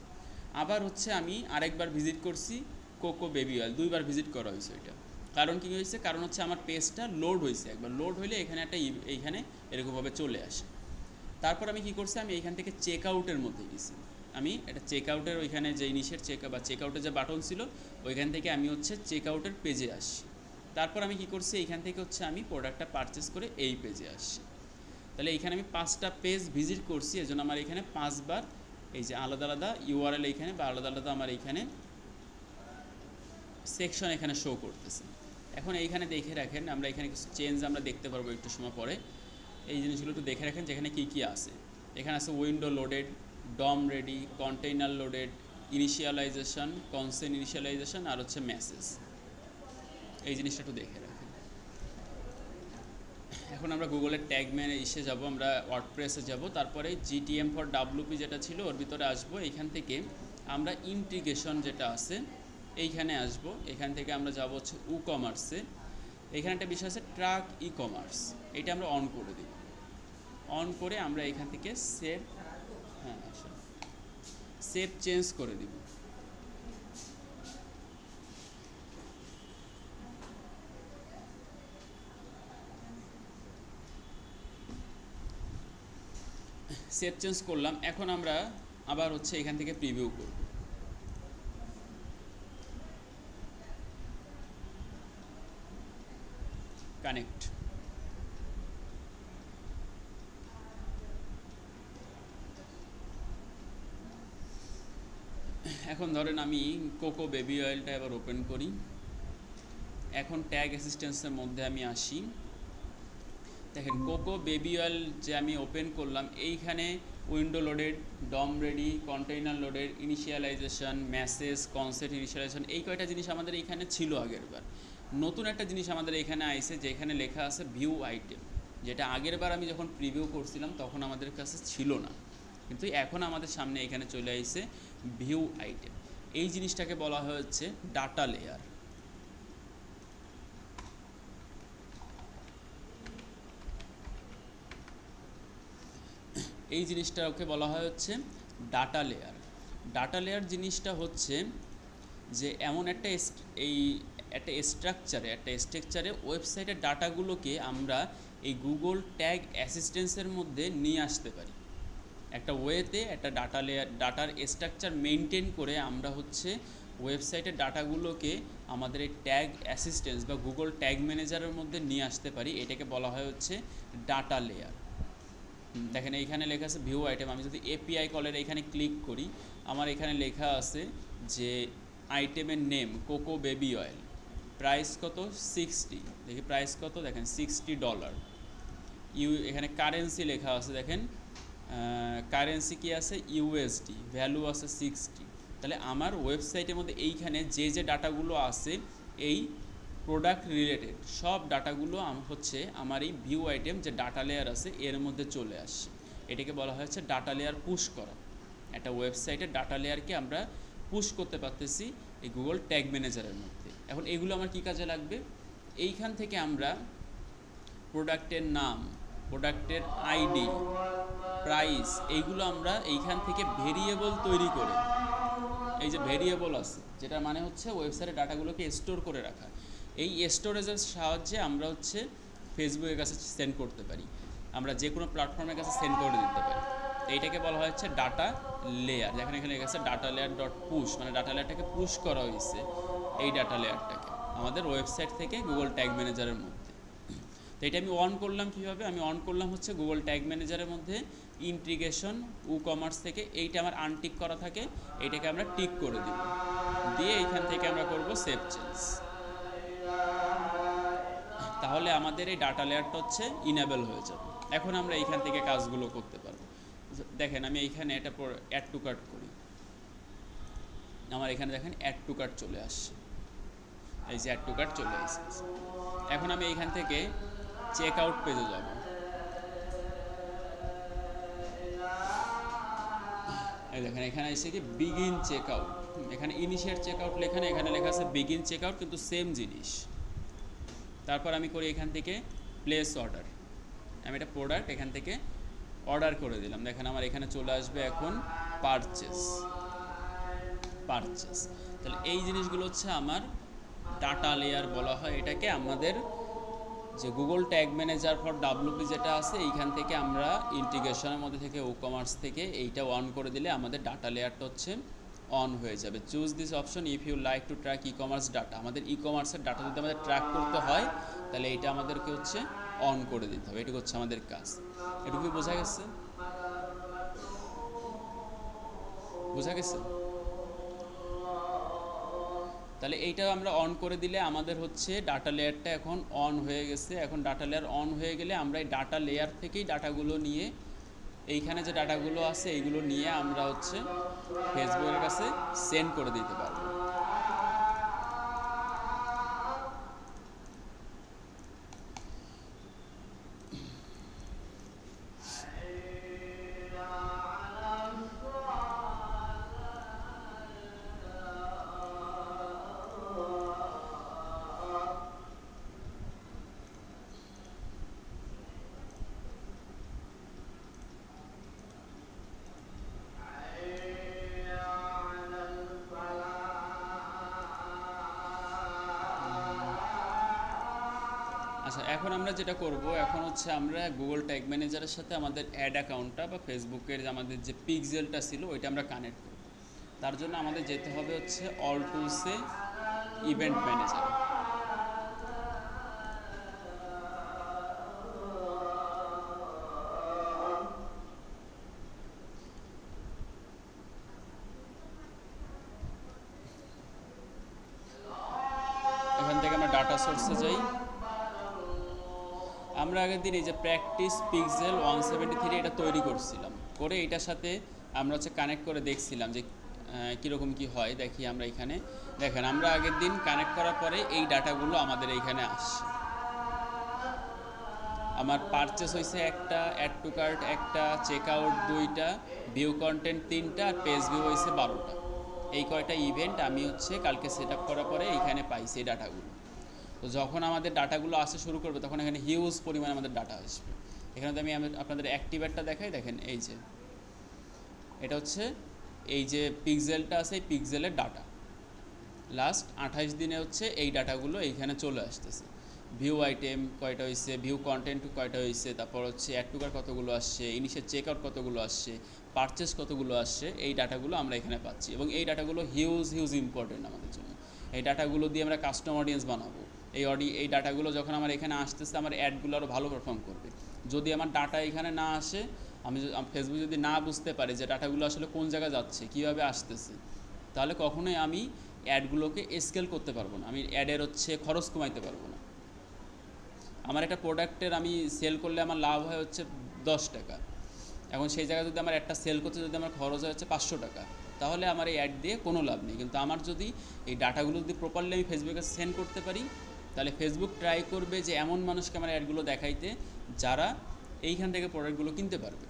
আবার হচ্ছে আমি আরেকবার ভিজিট করছি কোকো বেবি অয়েল, দুইবার ভিজিট করা হয়েছে ওইটা। কারণ কী হয়েছে, কারণ হচ্ছে আমার পেজটা লোড হয়েছে, একবার লোড হইলে এখানে একটা এইখানে এরকমভাবে চলে আসে। তারপর আমি কি করছি, আমি এইখান থেকে চেক আউটের মধ্যে গেছি। আমি এটা চেক আউটের ওইখানে যে জিনিসের চেক আউটের যে বাটন ছিল ওইখান থেকে আমি হচ্ছে চেক আউটের পেজে আসি। তারপর আমি কি করছি, এইখান থেকে হচ্ছে আমি প্রোডাক্টটা পারচেস করে এই পেজে আসছি। তাহলে এইখানে আমি 5টা পেজ ভিজিট করছি, এজন্য আমার এখানে 5বার এই যে আলাদা আলাদা ইউআরএল এইখানে বা আলাদা আলাদা আমার এইখানে সেকশন এখানে শো করতেছে। এখন এইখানে দেখে রাখেন, আমরা এখানে কিছু চেঞ্জ আমরা দেখতে পারবো একটু সময় পরে। এই জিনিসগুলো একটু দেখে রাখেন যেখানে কী কী আছে। এখানে আছে window loaded, DOM ready, container loaded, initialization, consent initialization আর হচ্ছে মেসেজ। এই জিনিসটা একটু দেখে রাখেন। এখন আমরা গুগলের ট্যাগ ম্যানে এসে যাব, আমরা ওয়ার্ডপ্রেসে যাব, তারপরে জিটিএম ফর ডাব্লুপি যেটা ছিল ওর ভিতরে আসবো। এখান থেকে আমরা ইন্টিগ্রেশন যেটা আছে এইখানে আসব। এখান থেকে আমরা যাব হচ্ছে ই কমার্সে। এখানে একটা বিষয় আছে ট্রাক ই কমার্স, এটা আমরা অন করে দিই। অন করে আমরা এখান থেকে সেভ, হ্যাঁ সেভ চেঞ্জ করে দিব। সেভ চেঞ্জ করলাম। এখন আমরা আবার হচ্ছে এখান থেকে প্রিভিউ করব। কানেক্ট। এখন ধরেন আমি কোকো বেবি অয়েলটা এবার ওপেন করি। এখন ট্যাগ অ্যাসিস্ট্যান্সের মধ্যে আমি আসি, দেখেন কোকো বেবি অয়েল যে আমি ওপেন করলাম, এইখানে window loaded, DOM ready, container loaded, initialization, message, concept initialization, এই কয়টা জিনিস আমাদের এইখানে ছিল আগের বার। নতুন একটা জিনিস আমাদের এখানে আইছে, যেখানে লেখা আছে ভিউ আইটেম, যেটা আগের বার আমি যখন প্রিভিউ করছিলাম তখন আমাদের কাছে ছিল না, কিন্তু এখন আমাদের সামনে এখানে চলে আইছে ভিউ আইটেম। এই জিনিসটাকে বলা হচ্ছে ডাটা লেয়ার। এই জিনিসটাকে বলা হয় হচ্ছে ডাটা লেয়ার। ডাটা লেয়ার জিনিসটা হচ্ছে যে এমন একটা একটা স্ট্রাকচারে ওয়েবসাইটের ডাটাগুলোকে আমরা এই গুগল ট্যাগ অ্যাসিস্ট্যান্সের মধ্যে নিয়ে আসতে পারি। একটা ওয়েতে একটা ডাটার স্ট্রাকচার মেনটেন করে আমরা হচ্ছে ওয়েবসাইটের ডাটাগুলোকে আমাদের এই ট্যাগ অ্যাসিস্ট্যান্স বা গুগল ট্যাগ ম্যানেজারের মধ্যে নিয়ে আসতে পারি। এটাকে বলা হয় হচ্ছে ডাটা লেয়ার। দেখেন এইখানে লেখা আছে ভিউ আইটেম। আমি যদি এপিআই কলের এখানে ক্লিক করি, আমার এখানে লেখা আছে যে আইটেমের name cocoa baby oil, price কত 60, দেখি প্রাইস কত, দেখেন $60। এখানে কারেন্সি লেখা আছে, দেখেন কারেন্সি কি আছে ইউএসডি, ভ্যালু আছে 60। তাহলে আমার ওয়েবসাইটের মধ্যে এইখানে যে যে ডাটাগুলো আছে এই প্রোডাক্ট রিলেটেড সব ডাটাগুলো হচ্ছে আমার এই ভিউ আইটেম যে ডাটা লেয়ার আছে এর মধ্যে চলে আসে। এটাকে বলা হচ্ছে ডাটা লেয়ার পুশ করা। একটা ওয়েবসাইটের ডাটা লেয়ারকে আমরা পুশ করতে পারতেছি এই গুগল ট্যাগ ম্যানেজারের মধ্যে। এখন এগুলো আমার কী কাজে লাগবে, এইখান থেকে আমরা প্রোডাক্টের নাম, প্রোডাক্টের আইডি, প্রাইস, এইগুলো আমরা এইখান থেকে ভেরিয়েবল তৈরি করে, এই যে ভেরিয়েবল আছে যেটা মানে হচ্ছে ওয়েবসাইটের ডাটাগুলোকে স্টোর করে রাখা, এই স্টোরেজের সাহায্যে আমরা হচ্ছে ফেসবুকের কাছে সেন্ড করতে পারি, আমরা যে কোনো প্ল্যাটফর্মের কাছে সেন্ড করে দিতে পারি। এইটাকে বলা হচ্ছে ডাটা লেয়ার, যেখানে এখানে লেখা আছে ডাটা লেয়ার ডট পুশ, মানে ডাটা লেয়ারটাকে পুশ করা হয়েছে এই ডাটা লেয়ারটাকে আমাদের ওয়েবসাইট থেকে গুগল ট্যাগ ম্যানেজারের মধ্যে। তো এটা আমি অন করলাম কীভাবে, আমি অন করলাম হচ্ছে গুগল ট্যাগ ম্যানেজারের মধ্যে ইন্টিগ্রেশন কমার্স থেকে, এইটা আমার আনটিক করা থাকে, এইটাকে আমরা টিক করে দিব, দিয়ে এইখান থেকে আমরা করব সেভ চেঞ্জ। তাহলে আমাদের এই ডাটা লেয়ারটা হচ্ছে ইনেবল হয়ে যাবে। এখন আমরা এইখান থেকে কাজগুলো করতে পারবো। দেখেন আমি এইখানে এটা অ্যাড টু কার্ট করি, আমার এখানে দেখেন অ্যাড টু কার্ট চলে আসছে, এই যে অ্যাড টু কার্ট চলে আসছে। এখন আমি এইখান থেকে চেক আউট পেজে যাব, এই দেখেন এখানে এসে কি বিগিন চেক আউট, এখানে ইনিশিয়েট চেক আউট লেখা নেই, এখানে লেখা আছে বিগিন চেক আউট, কিন্তু সেম জিনিস। তারপর আমি করি এখান থেকে প্লেস অর্ডার, আমি এটা প্রোডাক্ট এখান থেকে অর্ডার করে দিলাম, দেখেন আমার এখানে চলে আসবে এখন পারচেস। তাহলে এই জিনিসগুলো হচ্ছে আমার ডাটা লেয়ার বলা হয় এটাকে। আমাদের যে Google tag manager for WP যেটা আছে, এইখান থেকে আমরা ইন্টিগ্রেশনের মধ্যে থেকে কমার্স থেকে এইটা অন করে দিলে আমাদের ডাটা লেয়ারটা হচ্ছে অন হয়ে যাবে। Choose this option if you like to track e commerce data, আমাদের ই কমার্সের ডাটা যদি আমাদের ট্র্যাক করতে হয় তাহলে এইটা আমাদেরকে হচ্ছে অন করে দিতে হবে, এটুকু হচ্ছে আমাদের কাজ। এটুকু বোঝা গেছে? তাহলে এইটা আমরা অন করে দিলে আমাদের হচ্ছে ডাটা লেয়ারটা এখন অন হয়ে গেছে। এখন ডাটা লেয়ার অন হয়ে গেলে আমরা এই ডাটা লেয়ার থেকেই ডাটাগুলো নিয়ে, এইখানে যে ডাটাগুলো আছে এইগুলো নিয়ে আমরা হচ্ছে ফেসবুকের কাছে সেন্ড করে দিতে পারবো। আচ্ছা, এখন আমরা যেটা করব, এখন হচ্ছে আমরা গুগল ট্যাগ ম্যানেজারের সাথে আমাদের অ্যাড অ্যাকাউন্টটা বা ফেসবুকের আমাদের যে পিক্সেলটা ছিল ওইটা আমরা কানেক্ট করব। তার জন্য আমাদের যেতে হবে হচ্ছে অল টুলসে, ইভেন্ট ম্যানেজার। এখান থেকে আমরা ডাটা সোর্সে যাই। আমরা আগের দিন এই যে প্র্যাকটিস পিক্সেল 173 এটা তৈরি করছিলাম, করে এটার সাথে আমরা হচ্ছে কানেক্ট করে দেখছিলাম যে কীরকম কি হয়। দেখি আমরা এখানে দেখেন, আমরা আগের দিন কানেক্ট করার পরে এই ডাটাগুলো আমাদের এইখানে আসছে। আমার পারচেস হয়েছে একটা, অ্যাড টু কার্ট একটা, চেক আউট 2টা, ভিউ কন্টেন্ট 3টা, আর পেজ ভিউ হয়েছে 12টা। এই কয়টা ইভেন্ট আমি হচ্ছে কালকে সেট আপ করার পরে এইখানে পাইছি এই ডাটাগুলো। তো যখন আমাদের ডাটাগুলো আসতে শুরু করবে তখন এখানে হিউজ পরিমাণে আমাদের ডাটা আসবে। এখানে তো আমি আপনাদের অ্যাক্টিভেটটা দেখাই, দেখেন এই যে এটা হচ্ছে এই যে পিক্সেলটা আছে, এই পিক্সেলের ডাটা লাস্ট 28 দিনে হচ্ছে এই ডাটাগুলো এইখানে চলে আসতেছে। ভিউ আইটেম কয়টা হয়েছে, ভিউ কন্টেন্ট কয়টা হয়েছে, তারপর হচ্ছে অ্যাড টু কার্ট কতগুলো আসছে, ইনিশিয়াল চেক আউট কতগুলো আসছে, পারচেস কতগুলো আসছে, এই ডাটাগুলো আমরা এখানে পাচ্ছি। এবং এই ডাটাগুলো হিউজ ইম্পর্টেন্ট আমাদের জন্য। এই ডাটাগুলো দিয়ে আমরা কাস্টম অডিয়েন্স বানাবো। এই ডাটাগুলো যখন আমার এখানে আসতেছে, আমার অ্যাডগুলো আরও ভালো পারফর্ম করবে। যদি আমার ডাটা এখানে না আসে, আমি ফেসবুক যদি না বুঝতে পারি যে ডাটাগুলো আসলে কোন জায়গায় যাচ্ছে, কীভাবে আসতেছে, তাহলে কখনোই আমি অ্যাডগুলোকে স্কেল করতে পারবো না, আমি অ্যাডের হচ্ছে খরচ কমাইতে পারবো না। আমার একটা প্রোডাক্টের আমি সেল করলে আমার লাভ হয় হচ্ছে 10 টাকা, এখন সেই জায়গায় যদি আমার একটা সেল করতে যদি আমার খরচ হয় হচ্ছে 500 টাকা, তাহলে আমার এই অ্যাড দিয়ে কোনো লাভ নেই। কিন্তু আমার যদি এই ডাটাগুলো যদি প্রপারলি আমি ফেসবুকে সেন্ড করতে পারি, তাহলে ফেসবুক ট্রাই করবে যে এমন মানুষকে আমার অ্যাডগুলো দেখাইতে যারা এইখান থেকে প্রোডাক্টগুলো কিনতে পারবে।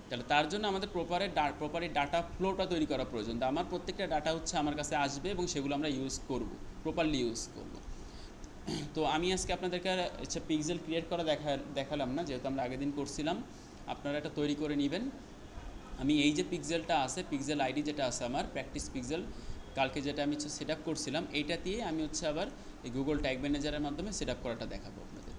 তাহলে তার জন্য আমাদের প্রপারলি ডাটা ফ্লোটা তৈরি করা প্রয়োজন। তো আমার প্রত্যেকটা ডাটা হচ্ছে আমার কাছে আসবে এবং সেগুলো আমরা ইউজ করব, প্রপারলি ইউজ করব। তো আমি আজকে আপনাদেরকে হচ্ছে পিক্সেল ক্রিয়েট করা দেখালাম না, যেহেতু আমরা আগের দিন করছিলাম। আপনারা এটা তৈরি করে নেবেন। আমি এই যে পিক্সেলটা আছে, পিক্সেল আইডি যেটা আছে আমার প্র্যাকটিস পিক্সেল, কালকে যেটা আমি হচ্ছে সেট আপ করছিলাম, এইটা দিয়ে আমি হচ্ছে আবার এই গুগল ট্যাগ ম্যানেজারের মাধ্যমে সেট আপ করাটা দেখাবো আপনাদের।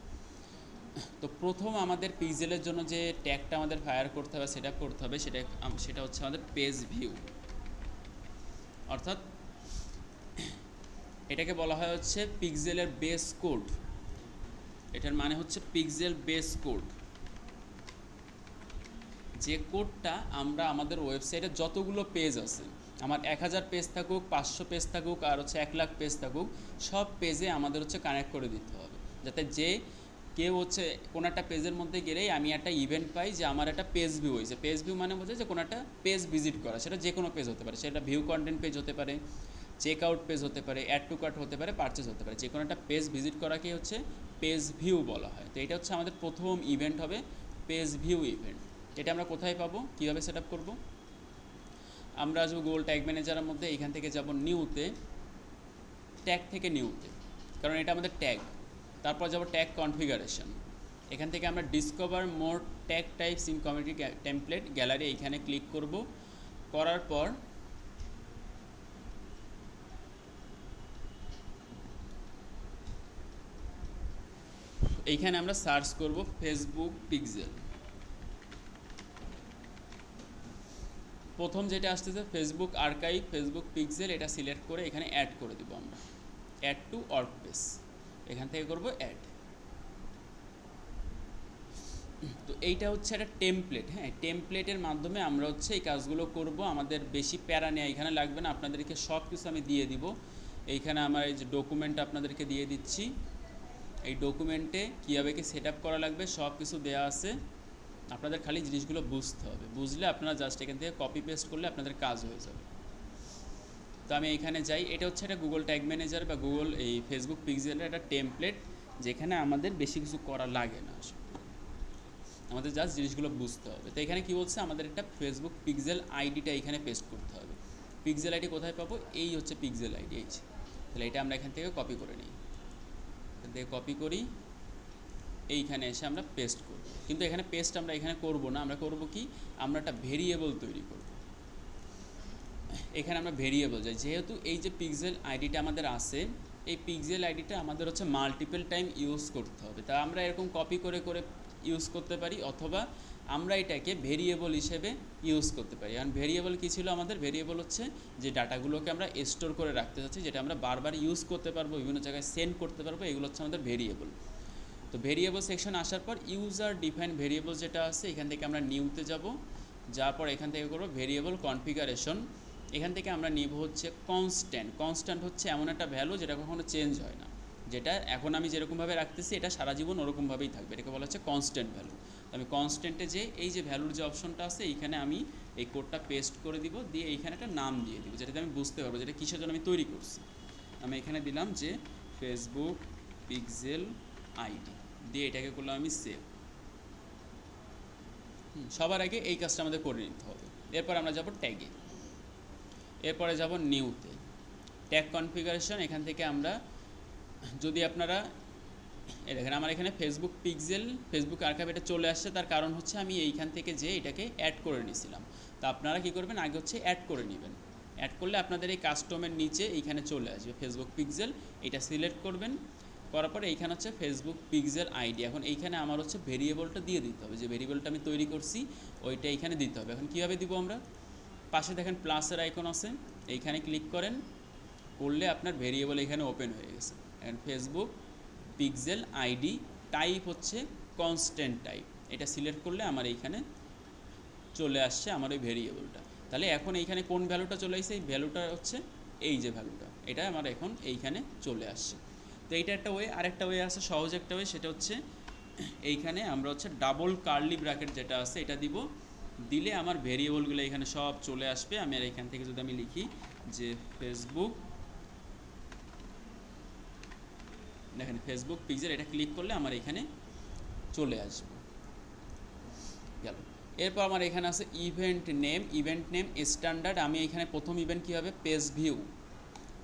তো প্রথম আমাদের পিক্সেলের জন্য যে ট্যাগটা আমাদের ফায়ার করতে হবে, সেট আপ করতে হবে, সেটা হচ্ছে আমাদের পেজ ভিউ। অর্থাৎ এটাকে বলা হয় হচ্ছে পিক্সেলের বেস কোড। এটার মানে হচ্ছে পিক্সেল বেস কোড, যে কোডটা আমরা আমাদের ওয়েবসাইটে যতগুলো পেজ আছে, আমার 1000 পেজ থাকুক, 500 পেজ থাকুক, আর হচ্ছে 1,00,000 পেজ থাকুক, সব পেজে আমাদের হচ্ছে কানেক্ট করে দিতে হবে, যাতে যে কেউ হচ্ছে কোনো একটা পেজের মধ্যে গেলেই আমি একটা ইভেন্ট পাই যে আমার একটা পেজ ভিউ হয়েছে। পেজ ভিউ মানে বোঝায় যে কোনো একটা পেজ ভিজিট করা, সেটা যে কোনো পেজ হতে পারে, সেটা ভিউ কন্টেন্ট পেজ হতে পারে, চেক আউট পেজ হতে পারে, অ্যাড টু কার্ট হতে পারে, পারচেজ হতে পারে, যে কোনো একটা পেজ ভিজিট করাকে হচ্ছে পেজ ভিউ বলা হয়। তো এটা হচ্ছে আমাদের প্রথম ইভেন্ট হবে পেজ ভিউ ইভেন্ট। এটা আমরা কোথায় পাবো, কীভাবে সেট আপ করবো? আমরা আসবো গুগল ট্যাগ ম্যানেজারের মধ্যে, এইখান থেকে যাব নিউতে, ট্যাগ থেকে নিউতে, কারণ এটা আমাদের ট্যাগ। তারপর যাব ট্যাগ কনফিগারেশন, এখান থেকে আমরা discover more tag types in community template gallery, এইখানে ক্লিক করব। করার পর এইখানে আমরা সার্চ করব ফেসবুক পিক্সেল। প্রথম যেটা আসতেছে ফেসবুক আর্কাইভ ফেসবুক পিক্সেল, এটা সিলেক্ট করে এখানে অ্যাড করে দিব আমরা, অ্যাড টু ওয়ার্কস্পেস, এখান থেকে করব অ্যাড। তো এইটা হচ্ছে একটা টেমপ্লেট। হ্যাঁ, টেমপ্লেটের মাধ্যমে আমরা হচ্ছে এই কাজগুলো করব, আমাদের বেশি প্যারা নেওয়া এখানে লাগবে না, আপনাদেরকে সব কিছু আমি দিয়ে দিব। এইখানে আমার এই যে ডকুমেন্ট আপনাদেরকে দিয়ে দিচ্ছি, এই ডকুমেন্টে কীভাবে কি সেট আপ করা লাগবে সব কিছু দেওয়া আছে, আপনাদের খালি জিনিসগুলো বুঝতে হবে, বুঝলে আপনারা জাস্ট এখান থেকে কপি পেস্ট করলে আপনাদের কাজ হয়ে যাবে। তো আমি এখানে যাই, এটা হচ্ছে একটা গুগল ট্যাগ ম্যানেজার বা গুগল এই ফেসবুক পিক্সেলের একটা টেমপ্লেট, যেখানে আমাদের বেশি কিছু করা লাগে না, আমাদের জাস্ট জিনিসগুলো বুঝতে হবে। তো এখানে কী বলছে, আমাদের একটা ফেসবুক পিক্সেল আইডিটা এখানে পেস্ট করতে হবে। পিক্সেল আইডি কোথায় পাবো, এই হচ্ছে পিক্সেল আইডি, এই তাহলে এটা আমরা এখান থেকে কপি করে নিই, এখান থেকে কপি করি, এইখানে এসে আমরা পেস্ট করব। কিন্তু এখানে পেস্ট আমরা এখানে করব না, আমরা করব কি, আমরা একটা ভেরিয়েবল তৈরি করব। এখানে আমরা ভেরিয়েবল যাই, যেহেতু এই যে পিক্সেল আইডিটা আমাদের আছে, এই পিক্সেল আইডিটা আমাদের হচ্ছে মাল্টিপল টাইম ইউজ করতে হবে। তা আমরা এরকম কপি করে করে ইউজ করতে পারি, অথবা আমরা এটাকে ভেরিয়েবল হিসেবে ইউজ করতে পারি। কারণ ভেরিয়েবল কী ছিল আমাদের, ভেরিয়েবল হচ্ছে যে ডাটাগুলোকে আমরা স্টোর করে রাখতে চাচ্ছি, যেটা আমরা বারবার ইউজ করতে পারবো, বিভিন্ন জায়গায় সেন্ড করতে পারবো, এগুলো হচ্ছে আমাদের ভেরিয়েবল। তো ভেরিয়েবল সেকশন আসার পর ইউজার ডিফাইন ভেরিয়েবল যেটা আছে, এখান থেকে আমরা নিউতে যাব, যাওয়ার পর এখান থেকে করবো ভেরিয়েবল কনফিগারেশন। এখান থেকে আমরা নিব হচ্ছে কনস্ট্যান্ট। কনস্ট্যান্ট হচ্ছে এমন একটা ভ্যালু যেটা কখনো চেঞ্জ হয় না, যেটা এখন আমি যেরকমভাবে রাখতেছি এটা সারা জীবন ওরকমভাবেই থাকবে, এটাকে বলা হচ্ছে কনস্ট্যান্ট ভ্যালু। তো আমি কনস্ট্যান্টে যে এই যে ভ্যালুর যে অপশনটা আছে, এইখানে আমি এই কোডটা পেস্ট করে দিব, দিয়ে এইখানে একটা নাম দিয়ে দিব, যেটাতে আমি বুঝতে পারবো যেটা কিসের জন্য আমি তৈরি করছি। আমি এখানে দিলাম যে ফেসবুক পিক্সেল আইডি, দিয়ে এটাকে করলাম আমি সেভ। সবার আগে এই কাজটা আমাদের করে নিতে হবে। এরপর আমরা যাব ট্যাগে, এরপরে যাব নিউতে, ট্যাগ কনফিগারেশন। এখান থেকে আমরা, যদি আপনারা দেখেন আমার এখানে ফেসবুক পিক্সেল ফেসবুক আর্কাইভ এটা চলে আসছে, তার কারণ হচ্ছে আমি এইখান থেকে যে এটাকে অ্যাড করে নিয়েছিলাম। তো আপনারা কী করবেন, আগে হচ্ছে অ্যাড করে নেবেন, অ্যাড করলে আপনাদের এই কাস্টমের নিচে এইখানে চলে আসবে ফেসবুক পিক্সেল, এটা সিলেক্ট করবেন, করার পরে এইখানে হচ্ছে ফেসবুক পিক্সেল আইডি। এখন এইখানে আমার হচ্ছে ভেরিয়েবলটা দিয়ে দিতে হবে, যে ভেরিয়েবলটা আমি তৈরি করছি ওইটা এইখানে দিতে হবে। এখন কীভাবে দিব আমরা, পাশে দেখেন প্লাসের আইকন আছে, এইখানে ক্লিক করেন, করলে আপনার ভেরিয়েবল এখানে ওপেন হয়ে গেছে। এখন ফেসবুক পিক্সেল আইডি, টাইপ হচ্ছে কনস্ট্যান্ট টাইপ, এটা সিলেক্ট করলে আমার এইখানে চলে আসছে আমার ওই ভেরিয়েবলটা। তাহলে এখন এইখানে কোন ভ্যালুটা চলে আসছে, এই ভ্যালুটা হচ্ছে এই যে ভ্যালুটা, এটা আমার এখন এইখানে চলে আসছে। তো এইটা একটা ওয়ে। আরেকটা ওয়ে আছে, সহজ একটা ওয়ে, সেটা হচ্ছে এইখানে আমরা হচ্ছে ডাবল কার্লি ব্র্যাকেট যেটা আছে এটা দিব, দিলে আমার ভেরিয়েবলগুলো এখানে সব চলে আসবে। আমি আর এখান থেকে যদি আমি লিখি যে ফেসবুক, দেখেন ফেসবুক পিক্সেল, এটা ক্লিক করলে আমার এখানে চলে আসবে, গেল। এরপর আমার এখানে আছে ইভেন্ট নেম স্ট্যান্ডার্ড। আমি এখানে প্রথম ইভেন্ট কী হবে, পেজ ভিউ,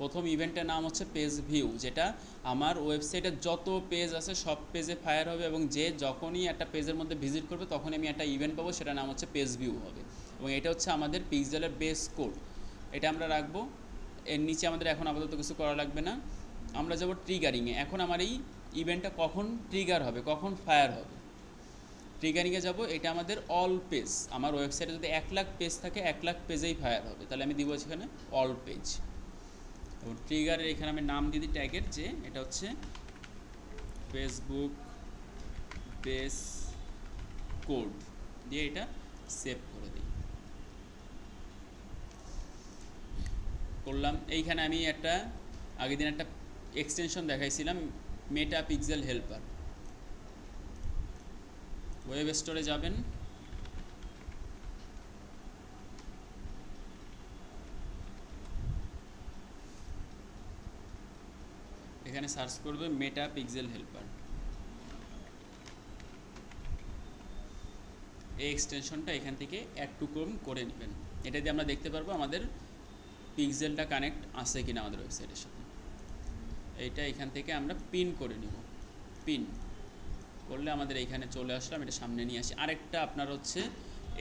প্রথম ইভেন্টের নাম হচ্ছে পেজ ভিউ, যেটা আমার ওয়েবসাইটে যত পেজ আছে সব পেজে ফায়ার হবে, এবং যে যখনই একটা পেজের মধ্যে ভিজিট করবে তখনই আমি একটা ইভেন্ট পাবো, সেটার নাম হচ্ছে পেজ ভিউ হবে। এবং এটা হচ্ছে আমাদের পিক্সেলের বেস কোড, এটা আমরা রাখবো এর নিচে আমাদের এখন আপাতত কিছু করা লাগবে না। আমরা যাব ট্রিগারিংয়ে। এখন আমার এই ইভেন্টটা কখন ট্রিগার হবে, কখন ফায়ার হবে, ট্রিগারিংয়ে যাব। এটা আমাদের অল পেজ, আমার ওয়েবসাইটে যদি 1,00,000 পেজ থাকে 1,00,000 পেজেই ফায়ার হবে, তাহলে আমি দিব এখানে অল পেজ। এবং ট্রিগারের এখানে আমি নাম দিয়ে দিই ট্যাগের, যে এটা হচ্ছে ফেসবুক বেস কোড দিয়ে এটা সেভ করে দিই। করলাম। এইখানে আমি একটা আগের দিন একটা এক্সটেনশন দেখাইছিলাম, মেটা পিক্সেল হেল্পার। ওয়েব স্টোরে যাবেন, এখানে সার্চ করবে মেটা পিক্সেল হেল্পার। এই এক্সটেনশনটা এখান থেকে অ্যাড টু ক্রোম করে নেবেন। এটা দিয়ে আমরা দেখতে পারবো আমাদের পিক্সেলটা কানেক্ট আছে কিনা আমাদের ওয়েবসাইটের সাথে। এইটা এখান থেকে আমরা পিন করে নিব। পিন করলে আমাদের এইখানে চলে আসলাম, এটা সামনে নিয়ে আসি। আরেকটা আপনার হচ্ছে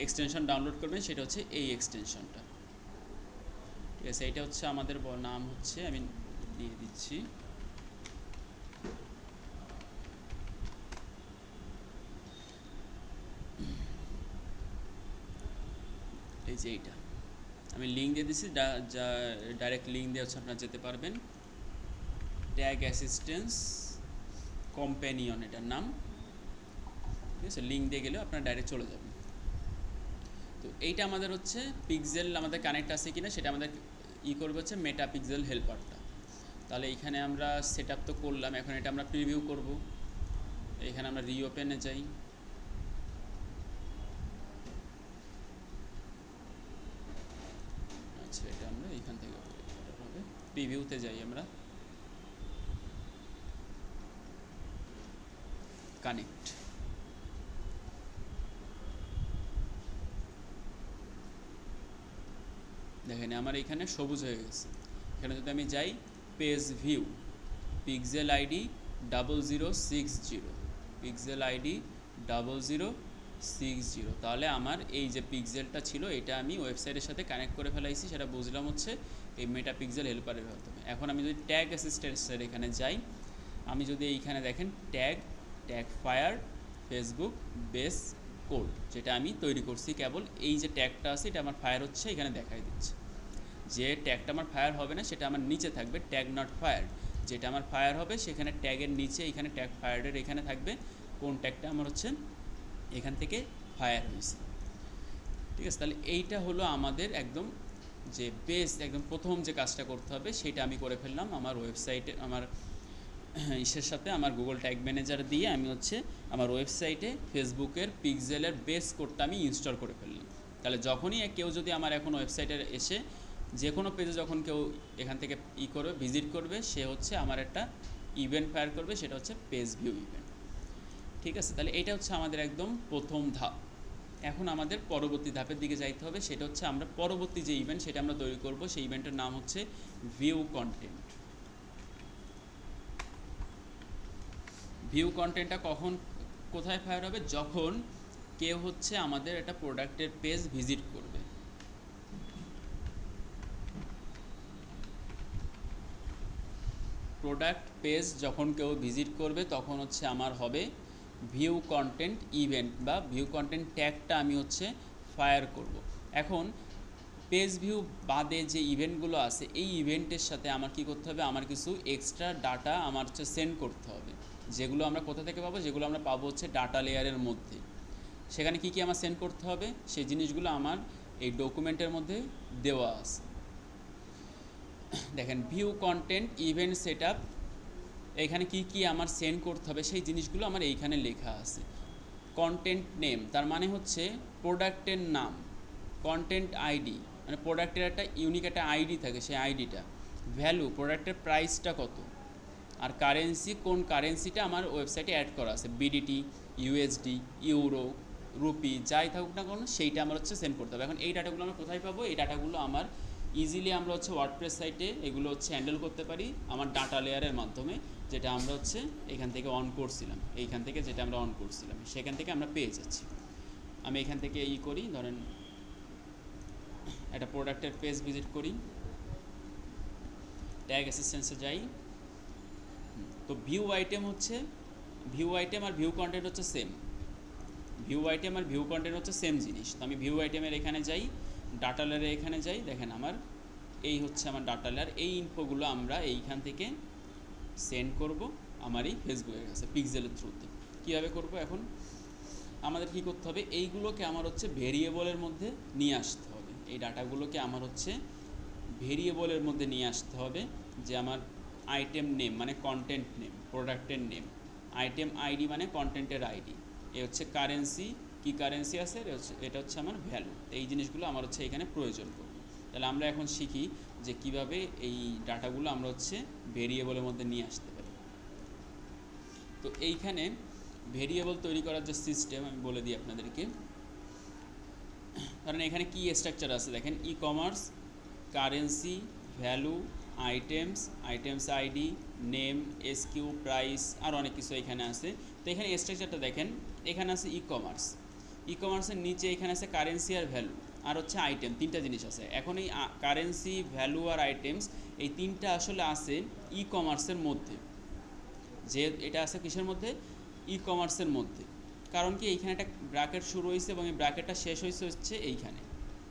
এক্সটেনশন ডাউনলোড করবেন, সেটা হচ্ছে এই এক্সটেনশনটা। ঠিক আছে, এইটা হচ্ছে আমাদের নাম হচ্ছে, আমি দিয়ে দিচ্ছি এই যে এইটা আমি লিঙ্ক দিয়ে দিচ্ছি, ডাইরেক্ট লিঙ্ক দিয়ে হচ্ছে আপনারা যেতে পারবেন। ট্যাগ অ্যাসিস্ট্যান্স কম্প্যানিয়ন এটার নাম। ঠিক আছে, লিঙ্ক দিয়ে গেলেও আপনারা ডাইরেক্ট চলে যাবেন। তো এইটা আমাদের হচ্ছে পিক্সেল আমাদের কানেক্ট আছে কিনা সেটা আমাদের করবে হচ্ছে মেটা পিক্সেল হেল্পারটা। তাহলে এইখানে আমরা সেট আপ তো করলাম, এখন এটা আমরা প্রিভিউ করব। এখানে আমরা রিওপেনে যাই, আচ্ছা এটা আমরা এইখান থেকে প্রিভিউতে যাই, আমরা কানেক্ট। দেখেন আমার এখানে সবুজ হয়ে গেছে। এখানে যদি আমি যাই page view, pixel ID 0060, pixel ID 0060, তাহলে আমার এই যে পিক্সেলটা ছিল এটা আমি ওয়েবসাইটের সাথে কানেক্ট করে ফেলাইছি, সেটা বুঝলাম হচ্ছে এই মেটা পিক্সেল হেল্পারের মাধ্যমে। এখন আমি যদি ট্যাগ অ্যাসিস্ট্যান্সের এখানে যাই, আমি যদি এইখানে দেখেন tag fire Facebook base code, যেটা আমি তৈরি করছি, কেবল এই যে ট্যাগটা আছে এটা আমার ফায়ার হচ্ছে, এখানে দেখাই দিচ্ছে। যে ট্যাগটা আমার ফায়ার হবে না সেটা আমার নিচে থাকবে ট্যাগ নট ফায়ার, যেটা আমার ফায়ার হবে সেখানে ট্যাগের নিচে এখানে ট্যাগ ফায়ারের এখানে থাকবে কোন ট্যাগটা আমার হচ্ছে এখান থেকে ফায়ার হয়েছে। ঠিক আছে, তাহলে এইটা হলো আমাদের একদম যে বেস, একদম প্রথম যে কাজটা করতে হবে সেটা আমি করে ফেললাম আমার ওয়েবসাইটে, আমার ইসের সাথে আমার গুগল ট্যাগ ম্যানেজার দিয়ে আমি হচ্ছে আমার ওয়েবসাইটে ফেসবুকের পিক্সেলের বেস কোডটা আমি ইনস্টল করে ফেললাম। তাহলে যখনই কেউ যদি আমার এখন ওয়েবসাইটে এসে যে কোনো পেজে যখন কেউ এখান থেকে করবে ভিজিট করবে, সে হচ্ছে আমার একটা ইভেন্ট ফায়ার করবে, সেটা হচ্ছে পেজ ভিউ ইভেন্ট। ঠিক আছে, তাহলে এটা হচ্ছে আমাদের একদম প্রথম ধাপ। এখন আমাদের পরবর্তী ধাপের দিকে যাইতে হবে, সেটা হচ্ছে আমরা পরবর্তী যে ইভেন্ট সেটা আমরা তৈরি করব, সেই ইভেন্টের নাম হচ্ছে ভিউ কন্টেন্ট। ভিউ কন্টেন্টটা কখন কোথায় ফায়ার হবে, যখন কেউ হচ্ছে আমাদের একটা প্রোডাক্টের পেজ ভিজিট করবে। প্রোডাক্ট পেজ যখন কেউ ভিজিট করবে তখন হচ্ছে আমার হবে ভিউ কন্টেন্ট ইভেন্ট বা ভিউ কন্টেন্ট ট্যাগটা আমি হচ্ছে ফায়ার করব। এখন পেজ ভিউ বাদে যে ইভেন্টগুলো আছে এই ইভেন্টের সাথে আমার কি করতে হবে, আমার কিছু এক্সট্রা ডাটা আমার হচ্ছে সেন্ড করতে হবে, যেগুলো আমরা কোথা থেকে পাবো, যেগুলো আমরা পাবো হচ্ছে ডাটা লেয়ারের মধ্যে। সেখানে কি কি আমার সেন্ড করতে হবে সেই জিনিসগুলো আমার এই ডকুমেন্টের মধ্যে দেওয়া আছে। দেখেন ভিউ কন্টেন্ট ইভেন্ট সেটআপ, এখানে কি কি আমার সেন্ড করতে হবে সেই জিনিসগুলো আমার এইখানে লেখা আছে। কন্টেন্ট নেম তার মানে হচ্ছে প্রোডাক্টের নাম, কন্টেন্ট আইডি মানে প্রোডাক্টের একটা ইউনিক একটা আইডি থাকে, সেই আইডিটা, ভ্যালু প্রোডাক্টের প্রাইসটা কত, আর কারেন্সি কোন কারেন্সিটা আমার ওয়েবসাইটে অ্যাড করা আছে, বিডিটি, ইউএসডি, ইউরো, রুপি, যাই থাকুক না কোনো সেইটা আমার হচ্ছে সেন্ড করতে হবে। এখন এই ডাটাগুলো আমরা কোথায় পাবো, এই ডাটাগুলো আমার ইজিলি আমরা হচ্ছে ওয়ার্ডপ্রেস সাইটে এগুলো হচ্ছে হ্যান্ডেল করতে পারি আমার ডাটা লেয়ারের মাধ্যমে, যেটা আমরা হচ্ছে এখান থেকে অন করছিলাম, এইখান থেকে যেটা আমরা অন করছিলাম সেখান থেকে আমরা পেয়ে যাচ্ছি। আমি এখান থেকে করি, ধরেন একটা প্রোডাক্টের পেজ ভিজিট করি, ট্যাগ অ্যাসিস্ট্যান্সে যাই। তো ভিউ আইটেম হচ্ছে, ভিউ আইটেম আর ভিউ কন্টেন্ট হচ্ছে সেম, ভিউ আইটেম আর ভিউ কন্টেন্ট হচ্ছে সেম জিনিস। তো আমি ভিউ আইটেমের এখানে যাই, ডাটা লেয়ারে এখানে যাই, দেখেন আমার এই হচ্ছে আমার ডাটা লেয়ার। এই ইনফোগুলো আমরা এইখান থেকে সেন্ড করব আমার এই ফেসবুকের কাছে পিক্সেলের থ্রুতে। কীভাবে করব, এখন আমাদের কী করতে হবে, এইগুলোকে আমার হচ্ছে ভেরিয়েবলের মধ্যে নিয়ে আসতে হবে। এই ডাটাগুলোকে আমার হচ্ছে ভেরিয়েবলের মধ্যে নিয়ে আসতে হবে, যে আমার আইটেম নেম মানে কন্টেন্ট নেম, প্রোডাক্টের নেম, আইটেম আইডি মানে কন্টেন্টের আইডি, এ হচ্ছে কারেন্সি, কি কারেন্সি আছে এটা হচ্ছে আমার ভ্যালু। এই জিনিসগুলো আমার হচ্ছে এখানে প্রয়োজন পড়বে। তাহলে আমরা এখন শিখি যে কিভাবে এই ডাটাগুলো আমরা হচ্ছে ভেরিয়েবলের মধ্যে নিয়ে আসতে পারি। তো এইখানে ভেরিয়েবল তৈরি করার যে সিস্টেম আমি বলে দিই আপনাদেরকে। কারণ এখানে কি স্ট্রাকচার আছে দেখেন, e commerce, currency, value, items, items ID, name, SKU, price, আর অনেক কিছু এখানে আছে। তো এখানে স্ট্রাকচারটা দেখেন, এখানে আছে ই কমার্স, ই কমার্সের নিচে এখানে আছে কারেন্সি আর ভ্যালু, আর হচ্ছে আইটেম, তিনটা জিনিস আছে। এখন এই কারেন্সি, ভ্যালু আর আইটেমস এই তিনটা আসলে আছে ই কমার্সের মধ্যে। যে এটা আছে কিসের মধ্যে, ই কমার্সের মধ্যে। কারণ কি এইখানে একটা ব্র্যাকেট শুরু হয়েছে এবং এই ব্র্যাকেটটা শেষ হচ্ছে এইখানে।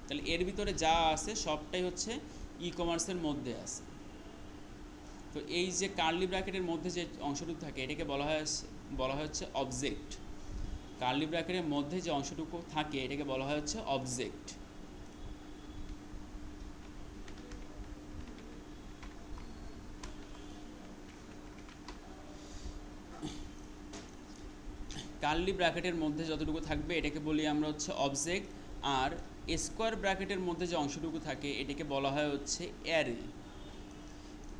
তাহলে এর ভিতরে যা আছে সবটাই হচ্ছে ই কমার্সের মধ্যে আছে। তো এই যে কার্লি ব্র্যাকেটের মধ্যে যে অংশটুকু থাকে এটাকে বলা হয় হচ্ছে অবজেক্ট। কার্লি ব্র্যাকেটের মধ্যে যে অংশটুকু থাকে এটাকে বলা হয় হচ্ছে অবজেক্ট। কার্লি ব্র্যাকেটের মধ্যে যতটুকু থাকবে এটাকে বলি আমরা হচ্ছে অবজেক্ট। আর স্কোয়ার ব্র্যাকেটের মধ্যে যে অংশটুকু থাকে এটাকে বলা হয় হচ্ছে অ্যারে।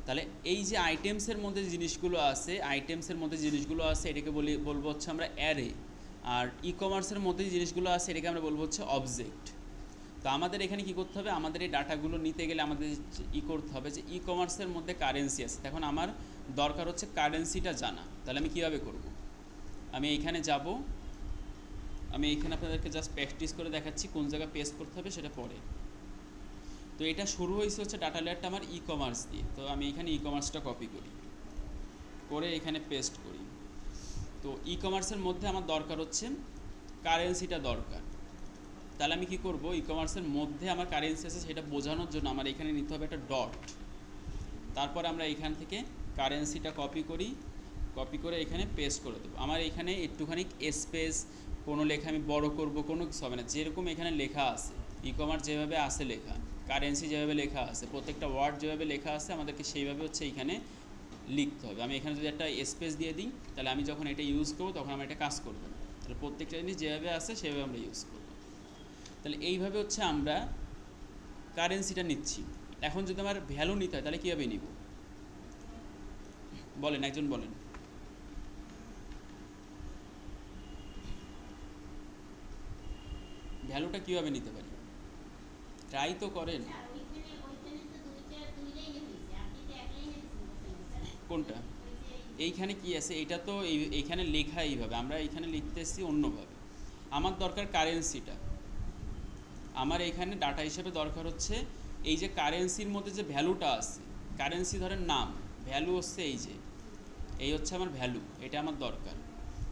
তাহলে এই যে আইটেমসের মধ্যে জিনিসগুলো আছে, এটাকে বলবো হচ্ছে আমরা অ্যারে। আর ই কমার্সের মধ্যে যে জিনিসগুলো আছে এটাকে আমরা বলবো হচ্ছে অবজেক্ট। তো আমাদের এখানে কি করতে হবে, আমাদের এই ডাটাগুলো নিতে গেলে আমাদের করতে হবে যে ই কমার্সের মধ্যে কারেন্সি আছে, এখন আমার দরকার হচ্ছে কারেন্সিটা জানা। তাহলে আমি কিভাবে করব, আমি এইখানে যাব, আমি এইখানে আপনাদেরকে জাস্ট প্র্যাকটিস করে দেখাচ্ছি কোন জায়গায় পেস্ট করতে হবে সেটা পরে। তো এটা শুরু হয়েছে হচ্ছে ডাটা লেয়ারটা আমার ই কমার্স দিয়ে। তো আমি এখানে ই কমার্সটা কপি করি, করে এখানে পেস্ট করি। তো ই কমার্সের মধ্যে আমার দরকার হচ্ছে কারেন্সিটা দরকার। তাহলে আমি কি করব, ই কমার্সের মধ্যে আমার কারেন্সি আছে সেটা বোঝানোর জন্য আমার এখানে নিতে হবে একটা ডট। তারপর আমরা এখান থেকে কারেন্সিটা কপি করে এখানে পেস্ট করে দেবো। আমার এখানে একটুখানি স্পেস, কোনো লেখা আমি বড় করব, কোনো কিছু হবে না, যেরকম এখানে লেখা আছে ই কমার্স যেভাবে আছে লেখা, কারেন্সি যেভাবে লেখা আছে, প্রত্যেকটা ওয়ার্ড যেভাবে লেখা আছে আমাদেরকে সেইভাবে হচ্ছে এখানে লিখতে হবে। আমি এখানে যদি একটা স্পেস দিয়ে দিই তাহলে আমি যখন এটা ইউজ করবো তখন আমার এটা কাজ করবে না। তাহলে প্রত্যেকটা জিনিস যেভাবে আছে সেভাবে আমরা ইউজ করব। তাহলে এইভাবে হচ্ছে আমরা কারেন্সিটা নিচ্ছি। এখন যদি আমার ভ্যালু নিতে হয় তাহলে কীভাবে নিব বলেন, একজন বলেন। ভ্যালুটা কীভাবে নিতে পারি, ট্রাই তো করেন। কোনটা, এইখানে কি আছে, এটা তো এইখানে লেখা এইভাবে, আমরা এইখানে লিখতেছি অন্যভাবে। আমার দরকার কারেন্সিটা, আমার এখানে ডাটা হিসেবে দরকার হচ্ছে এই যে কারেন্সির মধ্যে যে ভ্যালুটা আছে, কারেন্সি ধরেন নাম, ভ্যালু হচ্ছে এই হচ্ছে আমার ভ্যালু, এটা আমার দরকার।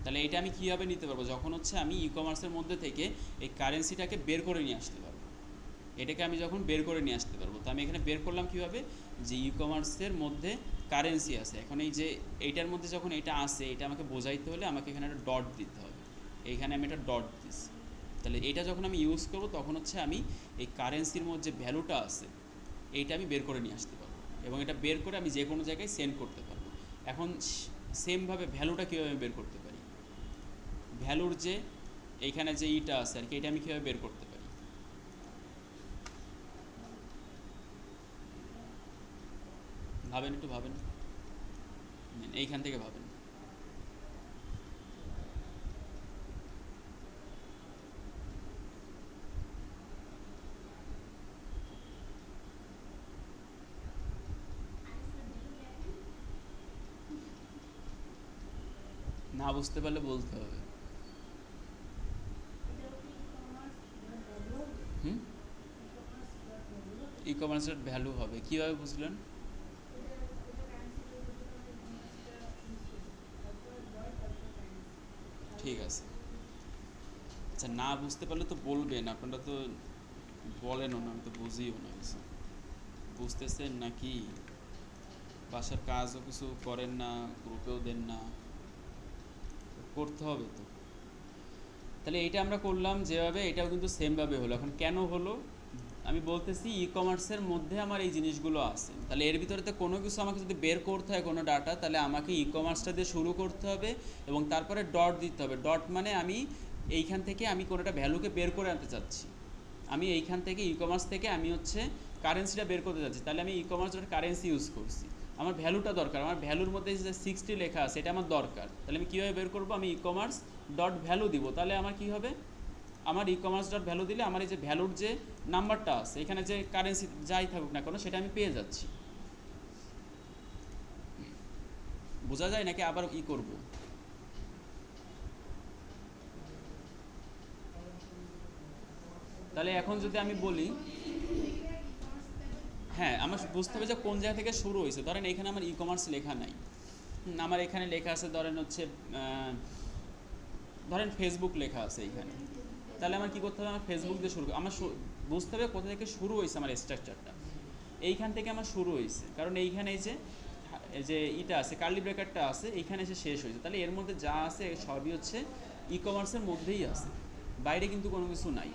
তাহলে এটা আমি কীভাবে নিতে পারবো, যখন হচ্ছে আমি ই কমার্সের মধ্যে থেকে এই কারেন্সিটাকে বের করে নিয়ে আসতে পারবো। এটাকে আমি যখন বের করে নিয়ে আসতে পারবো, তো আমি এখানে বের করলাম কীভাবে, যে ই কমার্সের মধ্যে কারেন্সি আছে, এখন এই যে এইটার মধ্যে যখন এটা আসে এটা আমাকে বোঝাইতে হলে আমাকে এখানে একটা ডট দিতে হবে। এইখানে আমি একটা ডট দিচ্ছি। তাহলে এটা যখন আমি ইউজ করব তখন হচ্ছে আমি এই কারেন্সির মধ্যে যে ভ্যালুটা আছে এইটা আমি বের করে নিয়ে আসতে পারবো, এবং এটা বের করে আমি যে কোনো জায়গায় সেন্ড করতে পারবো। এখন সেমভাবে ভ্যালুটা কীভাবে বের করতে পারি, ভ্যালুর যে এইখানে যে ইটা আছে আর কি, এটা আমি কীভাবে বের করতে পারি, ভাবেন, একটু ভাবেন, এইখান থেকে ভাবেন। না বুঝতে পারলে বলতে হবে। ই কমার্সের ভ্যালু হবে কীভাবে বুঝলেন, ঠিক আছে। আচ্ছা, না বুঝতে পারলে তো বলবেন, আপনারা তো বলেনও না, আমি তো বুঝিও না কিছু। বুঝতেছেন নাকি? বাসার কাজও কিছু করেন না, গ্রুপেও দেন না, করতে হবে তো। তাহলে এইটা আমরা করলাম যেভাবে, এটাও কিন্তু সেমভাবে হলো। এখন কেন হলো আমি বলতেছি, ই কমার্সের মধ্যে আমার এই জিনিসগুলো আছে, তাহলে এর ভিতরে তো কোনো কিছু আমাকে যদি বের করতে হয়, কোনো ডাটা, তাহলে আমাকে ই কমার্সটা দিয়ে শুরু করতে হবে এবং তারপরে ডট দিতে হবে। ডট মানে আমি এইখান থেকে আমি কোনোটা ভ্যালুকে বের করে আনতে চাচ্ছি, আমি এইখান থেকে ই কমার্স থেকে আমি হচ্ছে কারেন্সিটা বের করতে চাচ্ছি, তাহলে আমি e commerce dot currency use করছি। আমার ভ্যালুটা দরকার, আমার ভ্যালুর মধ্যে যে 60 লেখা আছে এটা আমার দরকার, তাহলে আমি কীভাবে বের করবো? আমি ই কমার্স ডট ভ্যালু দিব, তাহলে আমার কী হবে? আমার ই কমার্স ডট ভ্যালু দিলে আমার এই যে ভ্যালুর যে নাম্বারটা আছে, এখানে যে কারেন্সি যাই থাকুক না কেন, সেটা আমি পেয়ে যাচ্ছি। বোঝা যায় নাকি আবার ই করব? তাহলে এখন যদি আমি বলি, হ্যাঁ, আমার বুঝতে হবে যে কোন জায়গা থেকে শুরু হয়েছে। ধরেন এখানে আমার ই কমার্স লেখা নাই, আমার এখানে লেখা আছে ধরেন হচ্ছে ধরেন ফেসবুক লেখা আছে এইখানে, তাহলে আমার কী করতে হবে? আমার ফেসবুক দিয়ে শুরু, আমার বুঝতে হবে কোথা থেকে শুরু হয়েছে আমার স্ট্রাকচারটা। এইখান থেকে আমার শুরু হয়েছে, কারণ এইখানে এই যে ইটা আছে, কার্লি ব্র্যাকেটটা আছে, এইখানে এসে শেষ হয়েছে, তাহলে এর মধ্যে যা আছে সবই হচ্ছে ই কমার্সের মধ্যেই আছে, বাইরে কিন্তু কোনো কিছু নাই।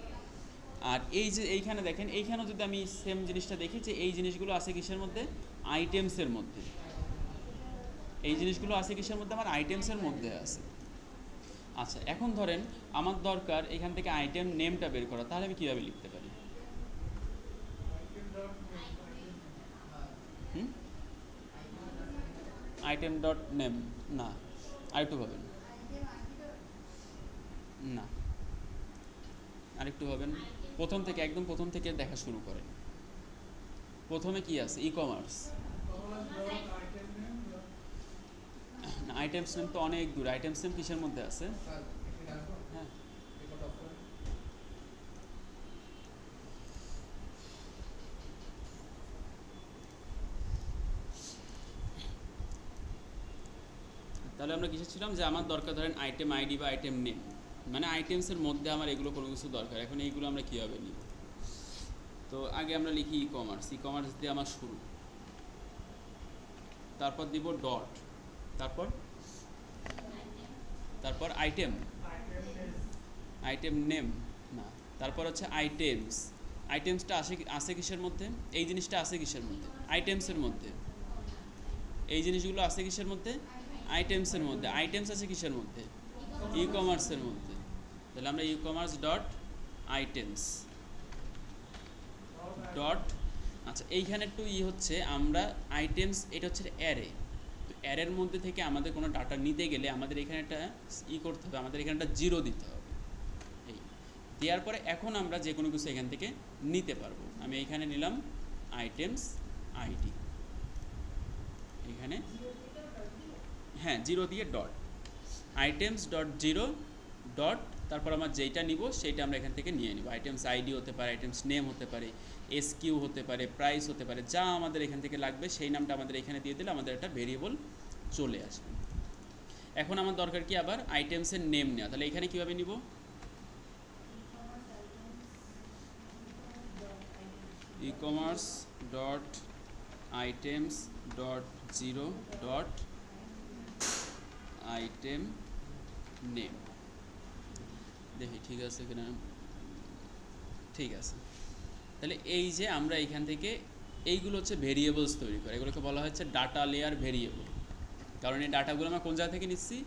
আর এই যে এইখানে দেখেন, এইখানেও যদি আমি সেম জিনিসটা দেখি যে এই জিনিসগুলো আছে কিসের মধ্যে? আইটেমসের মধ্যে। এই জিনিসগুলো আছে কিসের মধ্যে? আমার আইটেমসের মধ্যে আছে। আচ্ছা, এখন ধরেন আমার দরকার এখান থেকে আইটেম নেমটা বের করা, তাহলে আমি কীভাবে লিখতে পারি? হুম, আইটেম ডট নেম না, আরেকটু ভাবেন। না, আরেকটু ভাবেন। প্রথম থেকে, একদম প্রথম থেকে দেখা শুরু করেন। প্রথমে কি আছে? E commerce. না, আইটেমস নেম তো অনেক দূর। আইটেমস নেম কিসের মধ্যে আছে? হ্যাঁ, তাহলে আমরা কিসে ছিলাম? যে আমার দরকার ধরেন আইটেম আইডি বা আইটেম নেম, মানে আইটেমসের মধ্যে আমার এগুলো কোনো কিছু দরকার। এখন এইগুলো আমরা কীভাবে নিব? তো আগে আমরা লিখি ই কমার্স। ই কমার্স দিয়ে আমার শুরু, তারপর দিব ডট, তারপর তারপর আইটেম, আইটেম নেম না, তারপর হচ্ছে আইটেমস। আইটেমসটা আছে কিসের মধ্যে? এই জিনিসটা আছে কিসের মধ্যে? আইটেমসের মধ্যে। এই জিনিসগুলো আছে কিসের মধ্যে? আইটেমসের মধ্যে। আইটেমস আছে কিসের মধ্যে? ই কমার্সের মধ্যে। তাহলে আমরা e commerce dot items dot, আচ্ছা এইখানে একটু হচ্ছে আমরা আইটেমস, এটা হচ্ছে অ্যারে, তো অ্যারের মধ্যে থেকে আমাদের কোনো ডাটা নিতে গেলে আমাদের এখানে একটা করতে হবে, আমাদের এখানে একটা জিরো দিতে হবে। এই দেওয়ার পরে এখন আমরা যে কোনো কিছু এখান থেকে নিতে পারবো। আমি এখানে নিলাম আইটেমস আইডি, এখানে হ্যাঁ জিরো দিয়ে dot, items dot zero dot, তারপর আমার যেইটা নিব সেইটা আমরা এখান থেকে নিয়ে নিব। আইটেমস আইডি হতে পারে, আইটেমস নেম হতে পারে, এসকিউ হতে পারে, প্রাইস হতে পারে, যা আমাদের এখান থেকে লাগবে সেই নামটা আমাদের এখানে দিয়ে দিলে আমাদের একটা ভেরিয়েবল চলে আসবে। এখন আমার দরকার কি? আবার আইটেমসের নেম নেওয়া। তাহলে এখানে কীভাবে নিব? E commerce dot items dot zero dot item name, দেখি ঠিক আছে কিনা। ঠিক আছে, তাহলে এই যে আমরা এখান থেকে এইগুলো হচ্ছে ভেরিয়েবলস তৈরি করে, এগুলোকে বলা হচ্ছে ডাটা লেয়ার ভেরিয়েবল। কারণ এই ডাটাগুলো আমরা কোন জায়গা থেকে নিচ্ছি?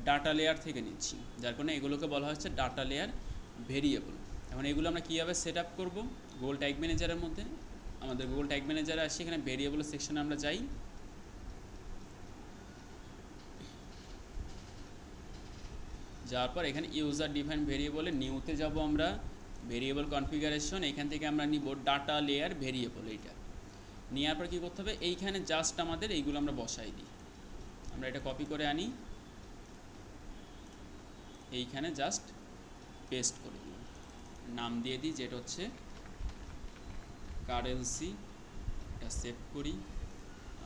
ডাটা লেয়ার থেকে নিচ্ছি, যার কারণে এগুলোকে বলা হচ্ছে ডাটা লেয়ার ভেরিয়েবল। এখন এগুলো আমরা কীভাবে সেট আপ করবো? গুগল ট্যাগ ম্যানেজারের মধ্যে, আমাদের গুগল ট্যাগ ম্যানেজারে আসি, এখানে ভেরিয়েবল সেকশনে আমরা যাই, যাওয়ার পর এখানে ইউজার ডিফাইন ভেরিয়েবলে নিউতে যাব আমরা, ভেরিয়েবল কনফিগারেশন, এখান থেকে আমরা নিব ডাটা লেয়ার ভেরিয়েবল। এইটা নেওয়ার পর কী করতে হবে? এইখানে জাস্ট আমাদের এইগুলো আমরা বসাই দিই, আমরা এটা কপি করে আনি, এইখানে জাস্ট পেস্ট করে দিই, নাম দিয়ে দিই যেটা হচ্ছে কারেন্সি, এটা সেভ করি,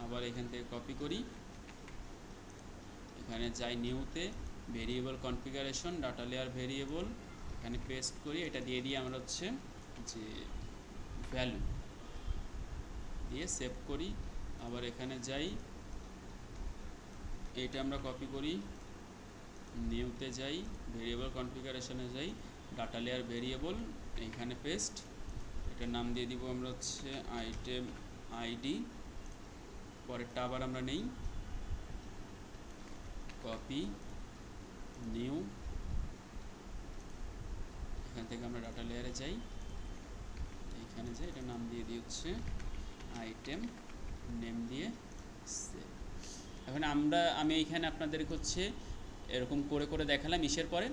আবার এখান থেকে কপি করি, এখানে যাই নিউতে, variable configuration data layer variable, এখানে পেস্ট করি, এটা দিয়ে আমরা হচ্ছে যে ভ্যালু দিয়ে সেভ করি। আবার এখানে যাই, এইটা আমরা কপি করি, নিউতে যাই, ভেরিয়েবল কনফিগারেশনে যাই, ডাটা লেয়ার ভেরিয়েবল, এইখানে পেস্ট, এটার নাম দিয়ে দিব আমরা হচ্ছে আইটেম আইডি। পরেরটা আবার আমরা নেই, কপি, নিউ, এখান থেকে আমরা ডাটা লেয়ারে যাই, এইখানে যাই, এটার নাম দিয়ে দিই হচ্ছে আইটেম নেম দিয়ে সেভ। এখন আমি এইখানে আপনাদেরকে হচ্ছে এরকম করে করে দেখালাম ইসের পরে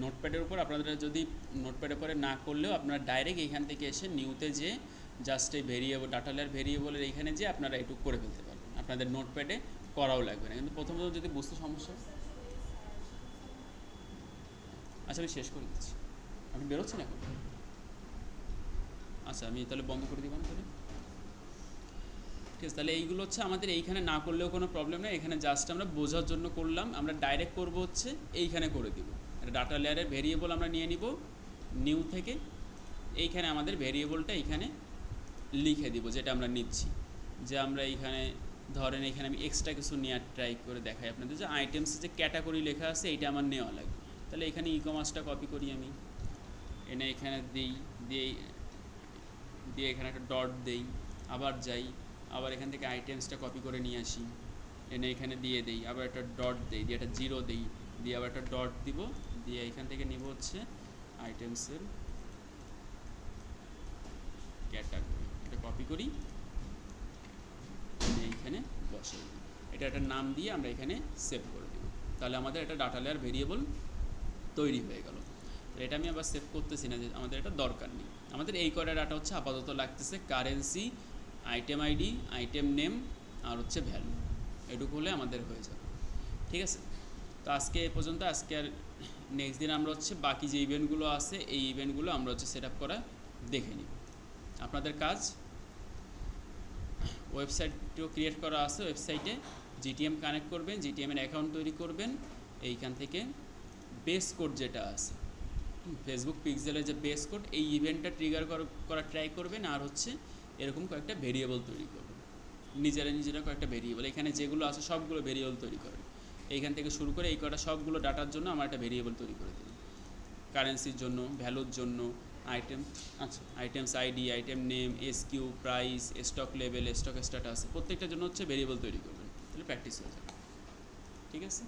নোটপ্যাডের উপর। আপনারা যদি নোটপ্যাডের পরে না করলেও আপনারা ডাইরেক্ট এইখান থেকে এসে নিউতে যে জাস্ট এই ভেরিয়েবল ডাটা লেয়ার ভেরিয়েবলের এইখানে যে আপনারা একটু করে ফেলতে পারবেন, আপনাদের নোটপ্যাডে করাও লাগবে না। কিন্তু প্রথমত যদি বুঝতে সমস্যা, আচ্ছা আমি শেষ করে দিচ্ছি, আপনি বেরোচ্ছেন এখন? আচ্ছা আমি তাহলে বন্ধ করে দিবেন তাহলে, ঠিক আছে। তাহলে এইগুলো হচ্ছে আমাদের এইখানে না করলেও কোনো প্রবলেম নেই, এখানে জাস্ট আমরা বোঝার জন্য করলাম। আমরা ডাইরেক্ট করব হচ্ছে এইখানে করে দিব, একটা ডাটা লেয়ারের ভেরিয়েবল আমরা নিয়ে নিব নিউ থেকে, এইখানে আমাদের ভেরিয়েবলটা এইখানে লিখে দিব যেটা আমরা নিচ্ছি। যে আমরা এইখানে ধরেন এখানে আমি এক্সট্রা কিছু নেওয়ার ট্রাই করে দেখাই আপনাদের, যে আইটেমসে যে ক্যাটাগরি লেখা আছে এইটা আমার নেওয়া লাগবে। তাহলে এখানে ই কমার্সটা কপি করি আমি, এনে এখানে দিই, দিয়ে এখানে একটা ডট দেই, আবার যাই, আবার এখান থেকে আইটেমসটা কপি করে নিয়ে আসি, এনে এখানে দিয়ে দেই, আবার একটা ডট দেই, দিয়ে একটা জিরো দেই, দিয়ে আবার একটা ডট দিব, দিয়ে এখান থেকে নিব হচ্ছে আইটেমসের ক্যাটাগরি, এটা কপি করি, এইখানে বসাই দিই, এটা একটা নাম দিয়ে আমরা এখানে সেভ করে দিব। তাহলে আমাদের একটা ডাটা লেয়ার ভেরিয়েবল তৈরি হয়ে গেল। এটা আমি আবার সেভ করতেছি না, যে আমাদের এটা দরকার নেই। আমাদের এই কয়টা ডাটা হচ্ছে আপাতত লাগতেছে, currency, item ID, item name আর হচ্ছে ভ্যালু, এটুকু হলে আমাদের হয়ে যাবে। ঠিক আছে, তো আজকে এ পর্যন্ত। আজকে আর নেক্সট দিন আমরা হচ্ছে বাকি যে ইভেন্টগুলো আছে এই ইভেন্টগুলো আমরা হচ্ছে সেট আপ করা দেখে নিব। আপনাদের কাজ, ওয়েবসাইটও ক্রিয়েট করা আছে, ওয়েবসাইটে জিটিএম কানেক্ট করবেন, জিটিএমের অ্যাকাউন্ট তৈরি করবেন, এইখান থেকে বেস কোড যেটা আছে ফেসবুক পিক্সেলের যে বেস কোড, এই ইভেন্টটা ট্রিগার করা ট্রাই করবেন, আর হচ্ছে এরকম কয়েকটা ভেরিয়েবল তৈরি করবেন, নিজেরা কয়েকটা ভেরিয়েবল, এখানে যেগুলো আছে সবগুলো ভেরিয়েবল তৈরি করেন। এইখান থেকে শুরু করে এই কটা সবগুলো ডাটার জন্য আমার একটা ভেরিয়েবল তৈরি করে দিন, কারেন্সির জন্য, ভ্যালুর জন্য, আইটেম, আচ্ছা items ID, item name, SKU, price, stock level, stock status, প্রত্যেকটার জন্য হচ্ছে ভেরিয়েবল তৈরি করবেন, তাহলে প্র্যাকটিস হয়ে যাবে। ঠিক আছে।